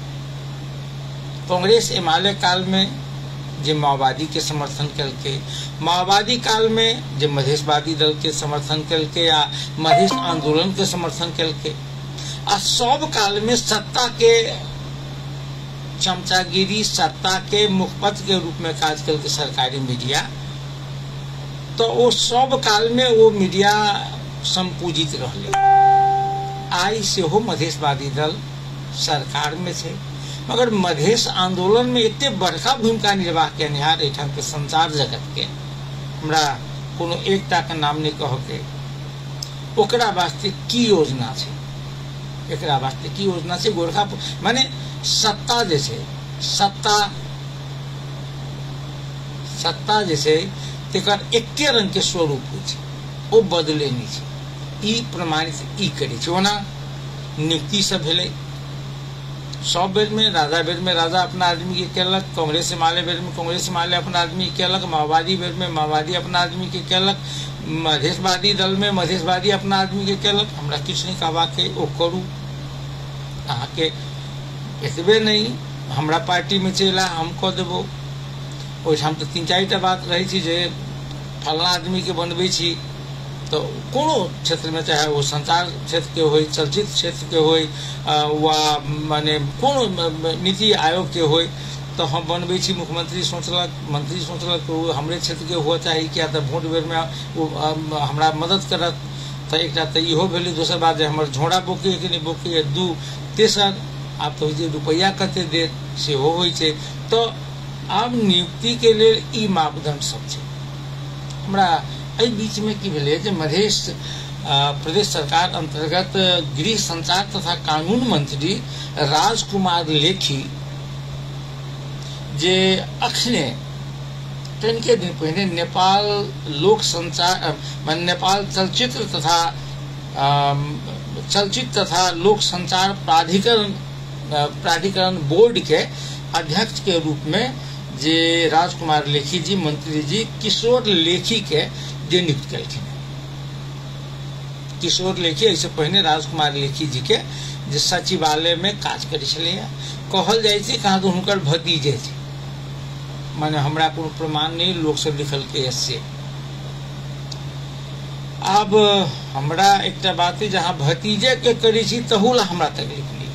कांग्रेस एमाले काल में जे माओवादी के समर्थन करके, माओवादी काल में जे मधेशवादी दल के समर्थन करके या मधेश आंदोलन के समर्थन करके, आ सब काल में सत्ता के चमचागिरी, सत्ता के मुखपत्र के रूप में काज करके सरकारी मीडिया, तो वो सब काल में वो मीडिया संपूजित रहले। आई से हो मधेशवादी दल सरकार में थे, मगर मधेश आंदोलन में इतने बड़का भूमिका निर्वाह केनिहार एठाम के संचार जगत के हमरा कोनो एकटा के नाम नहीं कह के, ओकरा वास्ते की योजना छे, एकरा वास्ते की योजना छे? गोरखा माने सत्ता जैसे सत्ता जैसे तेकर एके रंग के स्वरूप होय छे, ओ बदले नहीं छे। ई प्रमाणित ई करे छे। ओना नियुक्ति से भेले, सब बेर में राजा बेर में राजा अपना आदमी के केलक, कांग्रेस हिमालय बेर में कांग्रेस हिमालय अपना आदमी के केलक, माओवादी बेर में माओवादी अपना आदमी के केलक, मधेशवादी दल में मधेशवादी अपना आदमी के केलक। हमरा किछु नहीं कहबा के ओ करू, अहाँ के एतबे नहीं हमरा पार्टी में चला हम कह देबो। ओहिठाम तो 3-4टा बात रही थी जे फलना आदमी के बनबै छी, तो कोनो क्षेत्र में चाहे वो संचार क्षेत्र के हो, चलचित्र क्षेत्र के हो, वा माने कोनो नीति आयोग के हो, तो हम बनबै छी। मुख्यमंत्री सोचलक, मंत्री सोचलक तो हमरे क्षेत्र के हुआ चाहिए, क्या तो वोट बेर में वो हमरा मदद करत, तो एक तो इहो भेलै। दोसर बात जे हमर झोड़ा बोके कि नहीं बोके, दू तेसर आप तो जे रुपया कते दे सेहो होइ छै। तो आब नियुक्ति के लेल ई मापदंड सब छै। हमरा एहि बीच में की भेलै जे मधेश प्रदेश सरकार अंतर्गत गृह संचार तथा कानून मंत्री राजकुमार लेखी जे अखने के दिन पहले नेपाल लोक संचार नेपाल चलचित्र तथा लोक संचार प्राधिकरण बोर्ड के अध्यक्ष के रूप में जे राजकुमार लेखी जी, मंत्री जी किशोर लेखी के जे नियुक्त केलखिन। किशोर लेखी ऐसे पहले राजकुमार लेखी जी के जे सचिवालय में काज करै छलैया, कहल जाय छै कहाँ तो हुनकर भतीजे छै, माने हमरा कोनो प्रमाण नहीं, लोग सब लिखल के से। अब हमरा एकटा बात है, जहाँ भतीजे के करै छी तहुला हमरा तकलीफ नहीं।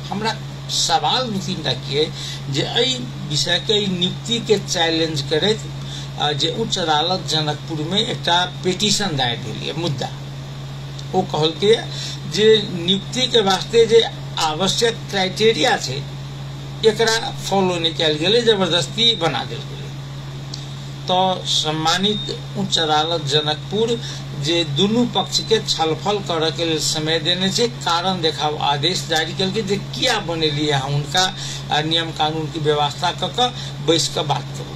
हमरा सवाल 2-3टा किए जे एहि विषय के नियुक्ति के चैलेंज करैत जे उच्च अदालत जनकपुर में एकटा पिटीशन दायर भेल मुद्दा। वो कहल के जे नियुक्ति के वास्ते जे आवश्यक क्राइटेरिया छै एकरा फॉलो नहीं कयल गेलै, जबरदस्ती बना देल गेलै। तो सम्मानित उच्च अदालत जनकपुर जे दुनू पक्ष के छलफल करे के लिए समय देने से कारण देखाव आदेश जारी कल के जे किया बनेली है, उनका नियम कानून की व्यवस्था क बैस के बात करू।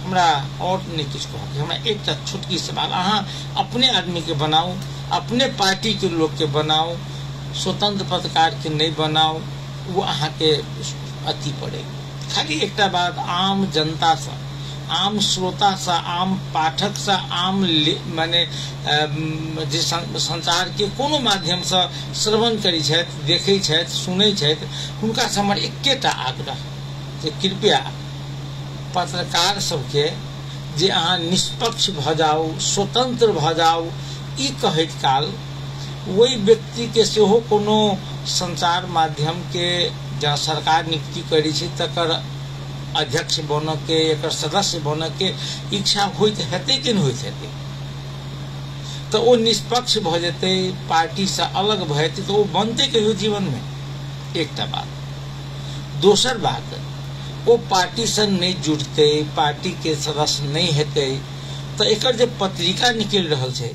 हमरा और नहीं किछु कह, हमरा एक छोटकी सवाल, अहाँ अपने आदमी के बनाओ, अपने पार्टी के लोग के बनाओ, स्वतंत्र पत्रकार के नहीं बनाओ, वो अहाँ के अति पड़े। खाली एक बात आम जनता से आम श्रोता सा, आम पाठक सा, आम माने जे संचार के कोनो माध्यम से श्रवण करै छथि, देखै छथि, सुनै छथि, हुनका से हमर एकेटा आग्रह जे कृपया पत्रकार सबके जे अहाँ निष्पक्ष भ जाउ, स्वतंत्र भ जाउ, ई कहैत काल वही व्यक्ति के सेहो कोनो संचार माध्यम के जहाँ सरकार नियुक्ति करै छै तकर अध्यक्ष बन के, एकर सदस्य बन के इच्छा होइत हेतै कि नहि होइत हेतै, तो वो निष्पक्ष भ जेतै, पार्टी से अलग भ जेतै, तो वो बनते कहियो जीवन में। एकटा बात। दोसर बात, वो पार्टी से नहीं जुड़ते, पार्टी के सदस्य नहीं हेतै, तो एकर जे पत्रिका निकल रहल छै,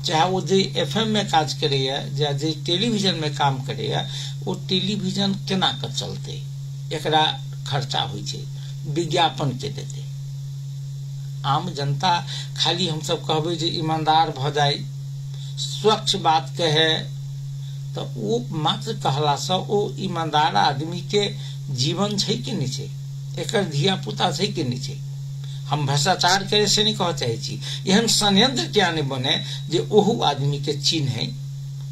चाहे वो जे FM में काज करैया, जे टेलीविजन में काम करैया, वो टेलीविजन केना के चलते, एकरा खर्चा होइ छै, विज्ञापन के देते। आम जनता खाली हम सब कहबै जे ईमानदार भ जाय, स्वच्छ बात कहे, तो वो मात्र कहला से ओ ईमानदार आदमी के जीवन छै कि नहीं छै, एकर धिया पुता छै कि नहीं छै। हम भ्रष्टाचार करे से नहीं कह चाहे छी, एहन संयंत्र क्या नहीं बने जे ओहू आदमी के चिन्हे,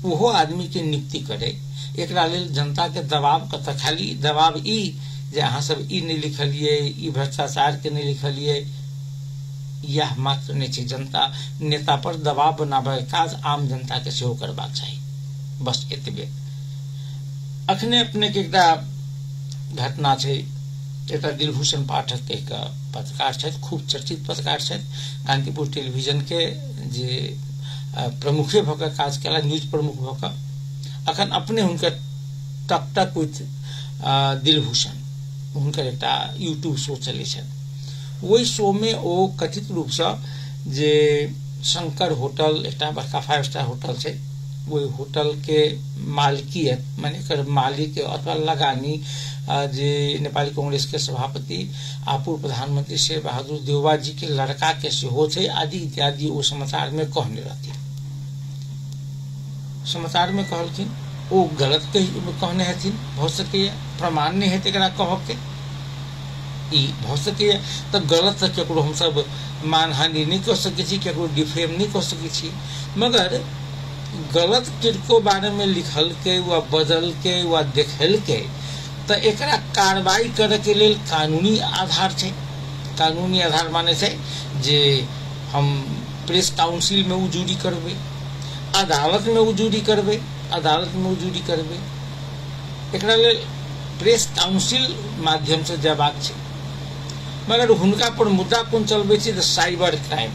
ओहो आदमी के नियुक्ति करे। एकरा लेल जनता के दबाव कत, खाली दबाव ई जे अहाँ सब ई नहीं लिखलिए, ई भ्रष्टाचार के नहीं लिखलिए, यह मात्र नहीं छै। जनता नेता पर दबाव बनाबे काज आम जनता के सेहो करबाक चाही, बस एतबे। अखने अपने के एकटा घटना छै, एकटा दिलभूषण पाठक के एक पत्रकार छथि, खूब चर्चित पत्रकार छथि, कांतिपुर टेलीविजन के जे प्रमुखे भ के काज केला, न्यूज प्रमुख भ के। अखन अपने हुनकर टक टक विथ दिलभूषण हुनकर एकटा यूट्यूब शो चलै छनि। ओहि शो में ओ कथित रूप से जे शंकर होटल एकटा बड़का 5 स्टार होटल छै, ओहि होटल के मालिकियत माने एकर मालिक अथवा लगानी जे नेपाली कांग्रेस के सभापति आ पूर्व प्रधानमंत्री शेर बहादुर देउवा जी के लड़का के सेहो छै, आदि इत्यादि वो समाचार में कहने रहती। समाचार में कहलखिन, वो गलत कहने हथिन, भ सकैया प्रमाण नहीं हेतै एकरा कहब के, ई भ सकैया। तो गलत से केकरो हम सब मानहानि नहीं कह सकै छी, केकरो डिफेम नहीं कह सकै छी, मगर गलत किनको बारे में लिखल के वा बदल के वा देखल के, तो एकरा कार्रवाई करे के लेल कानूनी आधार छै। कानूनी आधार माने छै जे हम प्रेस काउंसिल में उजूरी करबे, अदालत में उजूरी करबे, अदालत में उजूरी करबे, एकरा लेल प्रेस काउंसिल माध्यम से जयबाक छै। मगर हुनका पर मुद्दा कोन चलबे छै, साइबर क्राइम।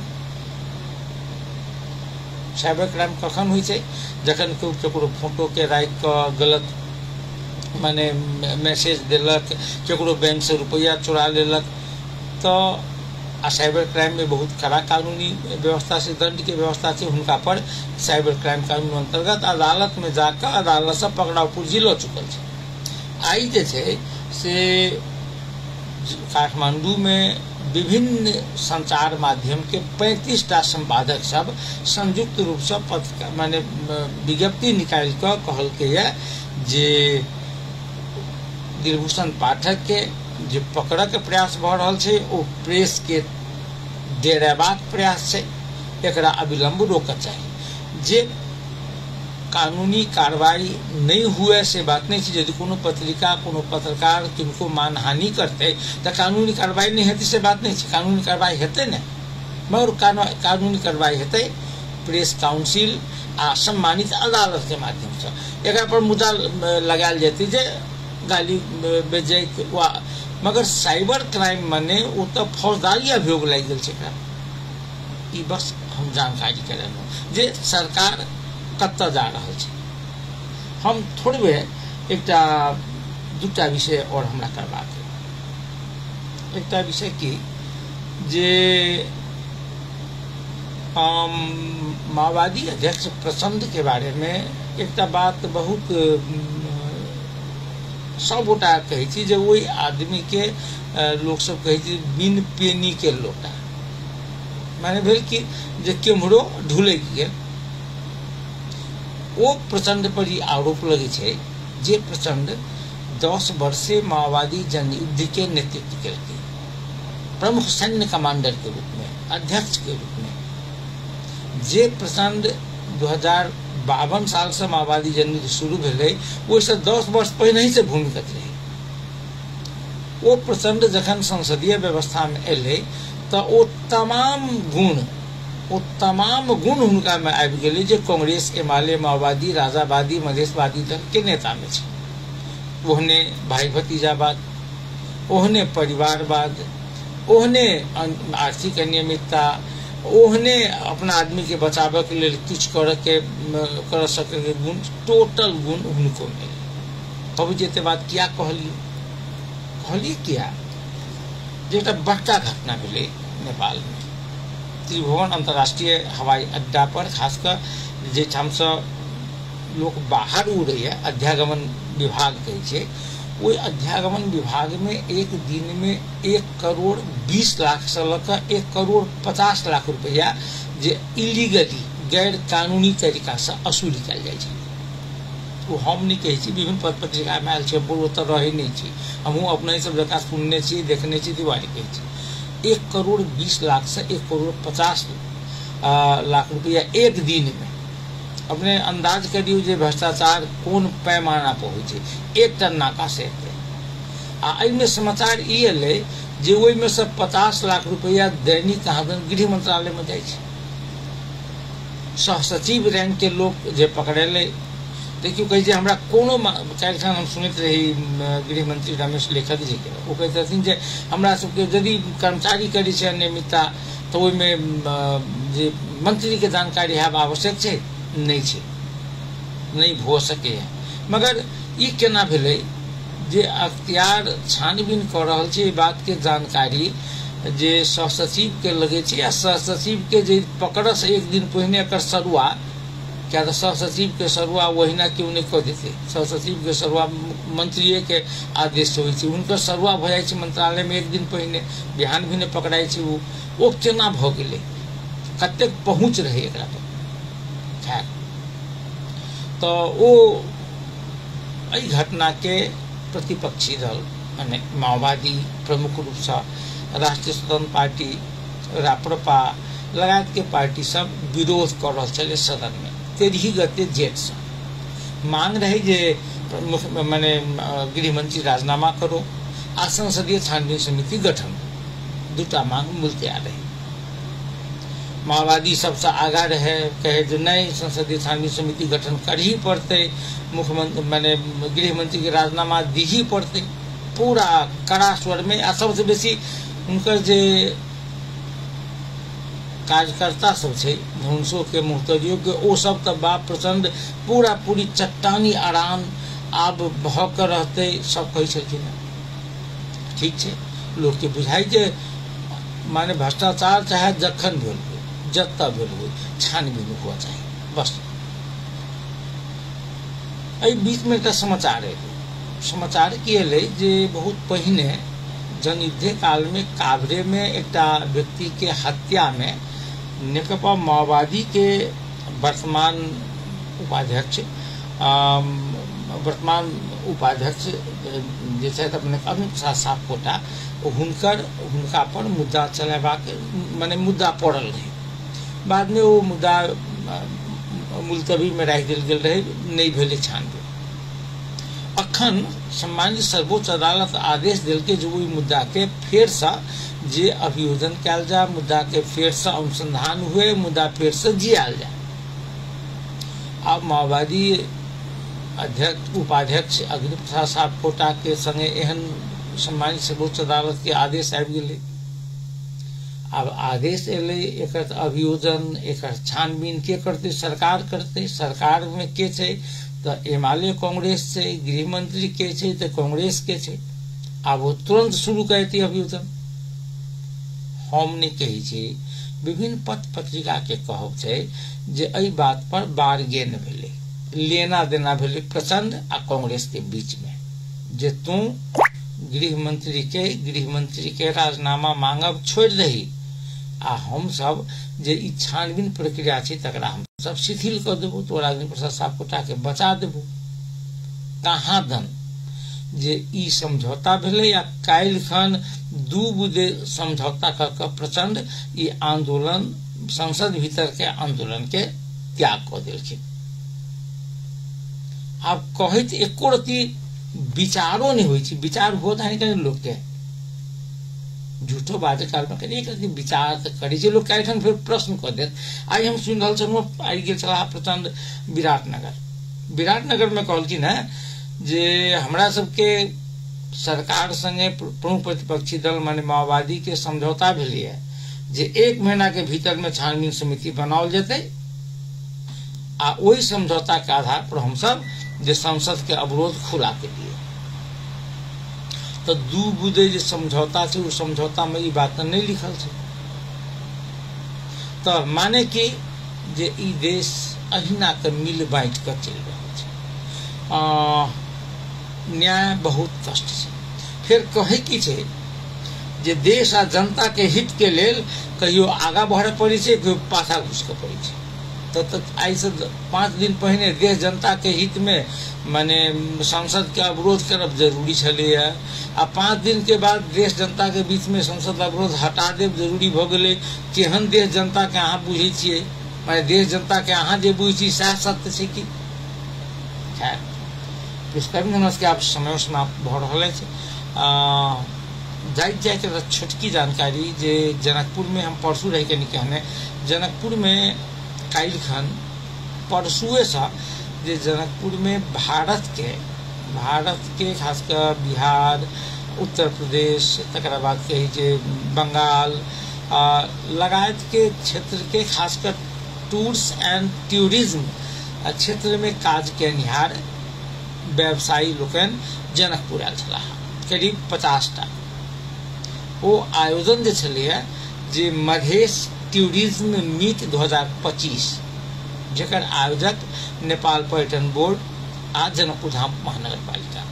साइबर क्राइम कखन होइ छै, जखन केकरो फोटो के राखि के गलत माने मैसेज देलक, केकरो बैंक से रुपया चुरा लेलक, तो आ साइबर क्राइम में बहुत कड़ा कानूनी व्यवस्था से दंड के व्यवस्था छै, हुनका पर साइबर क्राइम कानून अंतर्गत अदालत में जाकर अदालत से पकड़ाव पूर्जी ल चुकल छै। आई जे छै से काठमांडू में विभिन्न संचार माध्यम के 35टा संपादक सब संयुक्त रूप से माने विज्ञप्ति निकाल के कहल के जे दिलभूषण पाठक के जे पकड़ के प्रयास भ रहल छै, ओ प्रेस के डेरेबाक प्रयास छै, एकरा अविलंब रोकऽ चाही। जे कानूनी कार्रवाई नहीं हुए से बात नहीं छै। यदि कोनो पत्रिका कोनो पत्रकार किनको मानहानि करते तो कानूनी कार्रवाई नहीं हेतै से बात नहीं छै, कानूनी कार्रवाई हेतै ने, मगर कानूनी कार्रवाई हेतै प्रेस काउंसिल आ सम्मानित अदालत के माध्यम से। एकरा पर मुद्दा लगायल जेतै जे गाली बेजै वा, मगर साइबर क्राइम माने वो तो फौजदारी अभियोग लग गेल छै एकरा। ई बस हम जानकारी करेलहुँ जे सरकार कत जा रहल छै। हम थोड़बे एकटा दूटा विषय और हमरा करबाक है। एकटा विषय की जे माओवादी अध्यक्ष प्रचंड के बारे में एकटा बात बहुत सब गोटा कहै छी जे वही आदमी के लोग सब कहै छी बिन पेनी के लोटा, माने भेल कि जे केम्हरो ढुलैक गेल। वो प्रचंड पर ही आरोप लगे छै जे प्रचंड 10 वर्षे माओवादी जनयुद्ध के नेतृत्व केलकै। प्रमुख सैन्य कमांडर के रूप में, अध्यक्ष के रूप में। जे प्रचंड 2052 साल से माओवादी जर्नी शुरू भेलै, ओहिसँ 10 वर्ष पहिने ही से भूमिगत रहे। वो प्रचंड जखन संसदीय व्यवस्था में एलै तऽ ओ तमाम गुण हुनका में आबि गेलै जे कांग्रेस, एमाले, माओवादी, राजावादी, मधेशवादी दल के नेता में छै। ओहने भाई भतीजावाद, ओहने परिवारवाद, ओहने आर्थिक अनियमितता, ओहने अपना आदमी के बचावे के लिए कुछ कर सके के गुण, टोटल गुण उनको मिले। अब जेते बात क्या कहलिए क्या जे बड़का घटना भेलै नेपाल में। त्रिभुवन अंतर्राष्ट्रीय हवाई अड्डा पर खासकर जेठाम से लोग बाहर उड़ैया, अध्यागमन विभाग कहै छै, ओहि अध्यागमन विभाग में एक दिन में 1,20,00,000 से लऽ 1,50,00,000 रुपया जे इलीगली गैर कानूनी तरीका से असूली कयल जाइ छै। वो हम नहीं कहै छी, विभिन्न पत्र पत्रिका में आयल छै, ओतऽ रहै नहि छी, हमहूँ अपने सब जगह सुनने छी, देखने छी, दिवाली कहै छी। 1,20,00,000 से 1,50,00,000 रुपया एक दिन में। अपने अंदाज करियो जे भ्रष्टाचार कोन पैमाना पर होइ छै, एकटा नाका से एहिमे समाचार ई एलै जे ओहिमे से 50,00,000 रुपया दैनिक कहादन गृह मंत्रालय में जाइ छै। सहसचिव रैंक के लोग जे पकड़ेले, देखियो कहै छै हमरा कोनो काल्हिखन हम सुनैत रही गृह मंत्री रमेश लेखक जी के, वो कहैत रहथिन जे हमरा सबके यदि कर्मचारी करै छै अनियमितता तऽ ओहिमे जे मंत्री के जानकारी हेब आवश्यक छै, नहीं छै, नहीं भऽ सकैए। मगर ई केना भेलै जे अख्तियार छानबीन कऽ रहल छै, ई बात के जानकारी जे सहसचिव के लगे छै, आ सहसचिव के जे पकड़स एक दिन पहिने एकर सरुआ, क्या तो सहसचिव के सरुआ ओहिना क्यों नहीं कऽ देते। सहसचिव के सरुआ मंत्रिये के आदेश होइ छै, हुनकर सरुआ भऽ जाइ छै मंत्रालय में एक दिन पहिने, बिहान भी नहीं पकड़ाइ छै। ओ केना भऽ गेलै, कतेक पहुँच रहै एकरा पर। खैर, तो वो एहि घटना के प्रतिपक्षी दल माने माओवादी प्रमुख रूप से राष्ट्रीय स्वतंत्र पार्टी, राप्रपा लगायत के पार्टी सब विरोध कर रहा छे सदन में। 13 गते जेठ से मांग रहे जे माने गृह मंत्री राजीनामा करो आ संसदीय छानबीन समिति गठन, दूटा मांग मिलते आ रही। माओवादी सबसे आगा रहे, कहे जो नहीं संसदीय छानबीन समिति गठन कर ही पड़ते, मुख्यमंत्री माने गृह मंत्री के राजीनामा दी ही पड़ते, पूरा कड़ा स्वर में। आ सबसे बेसी उनकर जे कार्यकर्ता सब छै, धनुषो के, मुहतजियों के, ओ सब तो बाप प्रचंड पूरा पूरी चट्टानी आराम आब भऽ रहते सब कहै छलखिन। ठीक छै, लोग के बुझाई जे माने भ्रष्टाचार चाहे जखन भेल हो, जत्ता भेल हो, छानबीन हुआ चाहिए बस। एहि बीच में एकटा समाचार एलै। समाचार की एलै जे बहुत पहिने जनयुद्ध काल में काभरे में एकटा व्यक्ति के हत्या में नेकपा माओवादी के वर्तमान उपाध्यक्ष जे छथि अपने अग्नि प्रसाद सापकोटा, हुनका पर मुद्दा चलेबाक माने मुद्दा पड़ल रहे। बाद में वो मुद्दा मुलतवी में राखि देल गेल रहे, नहीं भेलै छानबीन। अखन सम्मानित सर्वोच्च अदालत आदेश देलकै जे ओहि मुद्दा के फेर से जे अभियोजन कयल जाय, मुद्दा के फेर से अनुसंधान हुए, मुद्दा फेर से जियाल जाए। अब माओवादी अध्यक्ष उपाध्यक्ष अग्नि प्रसाद सापकोटा के संगे एहन सम्मानित सर्वोच्च अदालत के आदेश आबि गेलै। अब आदेश एलै, एकर अभियोजन, एकर छानबीन के करते? सरकार करते। सरकार में के छै तो एमाले कांग्रेस छै, गृह मंत्री के छै तो कांग्रेस के छै। अब वो तुरंत शुरू करती अभियोजन। हम नहीं कही छी, विभिन्न पत्र पत्रिका के कहब छै जे एहि बात पर बार्गेन भेलै, लेना देना भेलै प्रचंड आ कांग्रेस के बीच में, जे तू गृह मंत्री के राजीनामा मांगब छोड़ दही, आ हम सब जे ई छानबीन प्रक्रिया छै तकरा हम सब शिथिल कर देबो, तोरा अग्नि प्रसाद सापकोटा के बचा देबो। कहाँ दन जे ई समझौता भेलै या काल्हि खन 2 बुधे समझौता क प्रचंड ई आंदोलन संसद भीतर के आंदोलन के त्याग क देलखिन। आब कहैत एको रति विचारो नहीं होइ छै, विचार होत है कहीं लोग के झूठो बात काल में कहीं एक रति विचार तो करे छै लोग। काल्हि फिर प्रश्न क देत। आई हम सुन रहल छलहुँ, आई गेल छलाह प्रचंड विराटनगर में कहलखिन है जे हमरा सबके सरकार संगे प्रमुख प्रतिपक्षी दल माने माओवादी के समझौता भेलै है जे 1 महीना के भीतर में छानबीन समिति बनाओल जेतै आ ओहि समझौता के आधार पर हम सब जे संसद के अवरोध खुला के लिए। तो 2 बुधे जे समझौता छै उस समझौता में ई बात नहीं लिखल छै। तो माने कि जे ई देश अहिना के मिल बांट कर चल रहल छै। न्याय बहुत कष्ट छै। फिर कहे की छै जे देश आ जनता के हित के लेल कहियो आगा बढ़े पड़े छै, कहियो पाछा घुस के पड़े छै। तो आई से 5 दिन पहले देश जनता के हित में माने संसद के अवरोध करब जरूरी छलै आ 5 दिन के बाद देश जनता के बीच में संसद अवरोध हटा देब जरूरी भ गेलै। केहन देश जनता के अहाँ बुझे छियै, माने देश जनता के अहाँ जे बुझे छी सएह सत्य छै कि। खैर पुष्कर्मी हमरा सबके आब समय समाप्त भ रहल अछि। जाइत छोटकी जानकारी जे जनकपुर में हम परसू रह के कहने, जनकपुर में काल्हि खन परसुए से जे जनकपुर में भारत के खासकर बिहार, उत्तर प्रदेश, तकरा बाद कही जे बंगाल लगायत के क्षेत्र के खासकर टूर्स एंड टूरिज्म क्षेत्र में काज केनिहार व्यवसायी लोकन जनकपुर आयल छलाह, करीब 50 टा। वो आयोजन जे छलै जे मधेश टूरिज्म मीट 2025 जेकर आयोजक नेपाल पर्यटन बोर्ड आ जनकपुर धाम महानगर पालिका,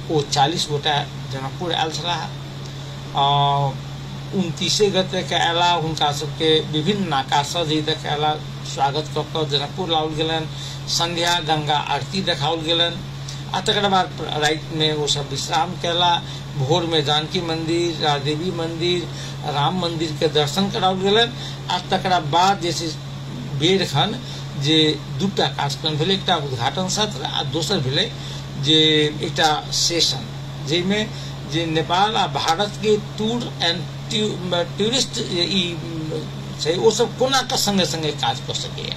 वो 40 गोटा जनकपुर आयल छलाह। 29 गते के अयला, हुनका सबके विभिन्न नाका से जे देखाला स्वागत क के जनकपुर लाओल गेलन। संध्या गंगा आरती देखाओल गेलन आ तकर बाद रात में वो सब विश्राम केला। भोर में जानकी मंदिर, राजदेवी मंदिर, राम मंदिर के दर्शन कराओल गेलन आ तकरा बाद जैसे बेर खन जे 2टा कार्यक्रम भेलै, एकटा उद्घाटन सत्र आ दोसर भेलै जे एकटा सेशन जेमे जे नेपाल आ भारत के टूर एंड टूरिस्ट ई छै ओ सब कोना के संगे संगे काज कर सके।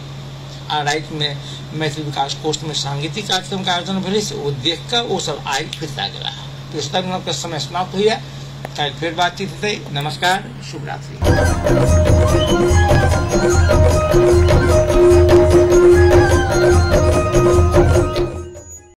आ रात में मैथिली विकास कोष में सांगीतिक कार्यक्रम का आयोजन भेलै से वो देख कर वो सब आई फिरता गेला। तो इस तक के समय समाप्त हुई है। कल फिर बातचीत होते। नमस्कार, शुभ रात्रि।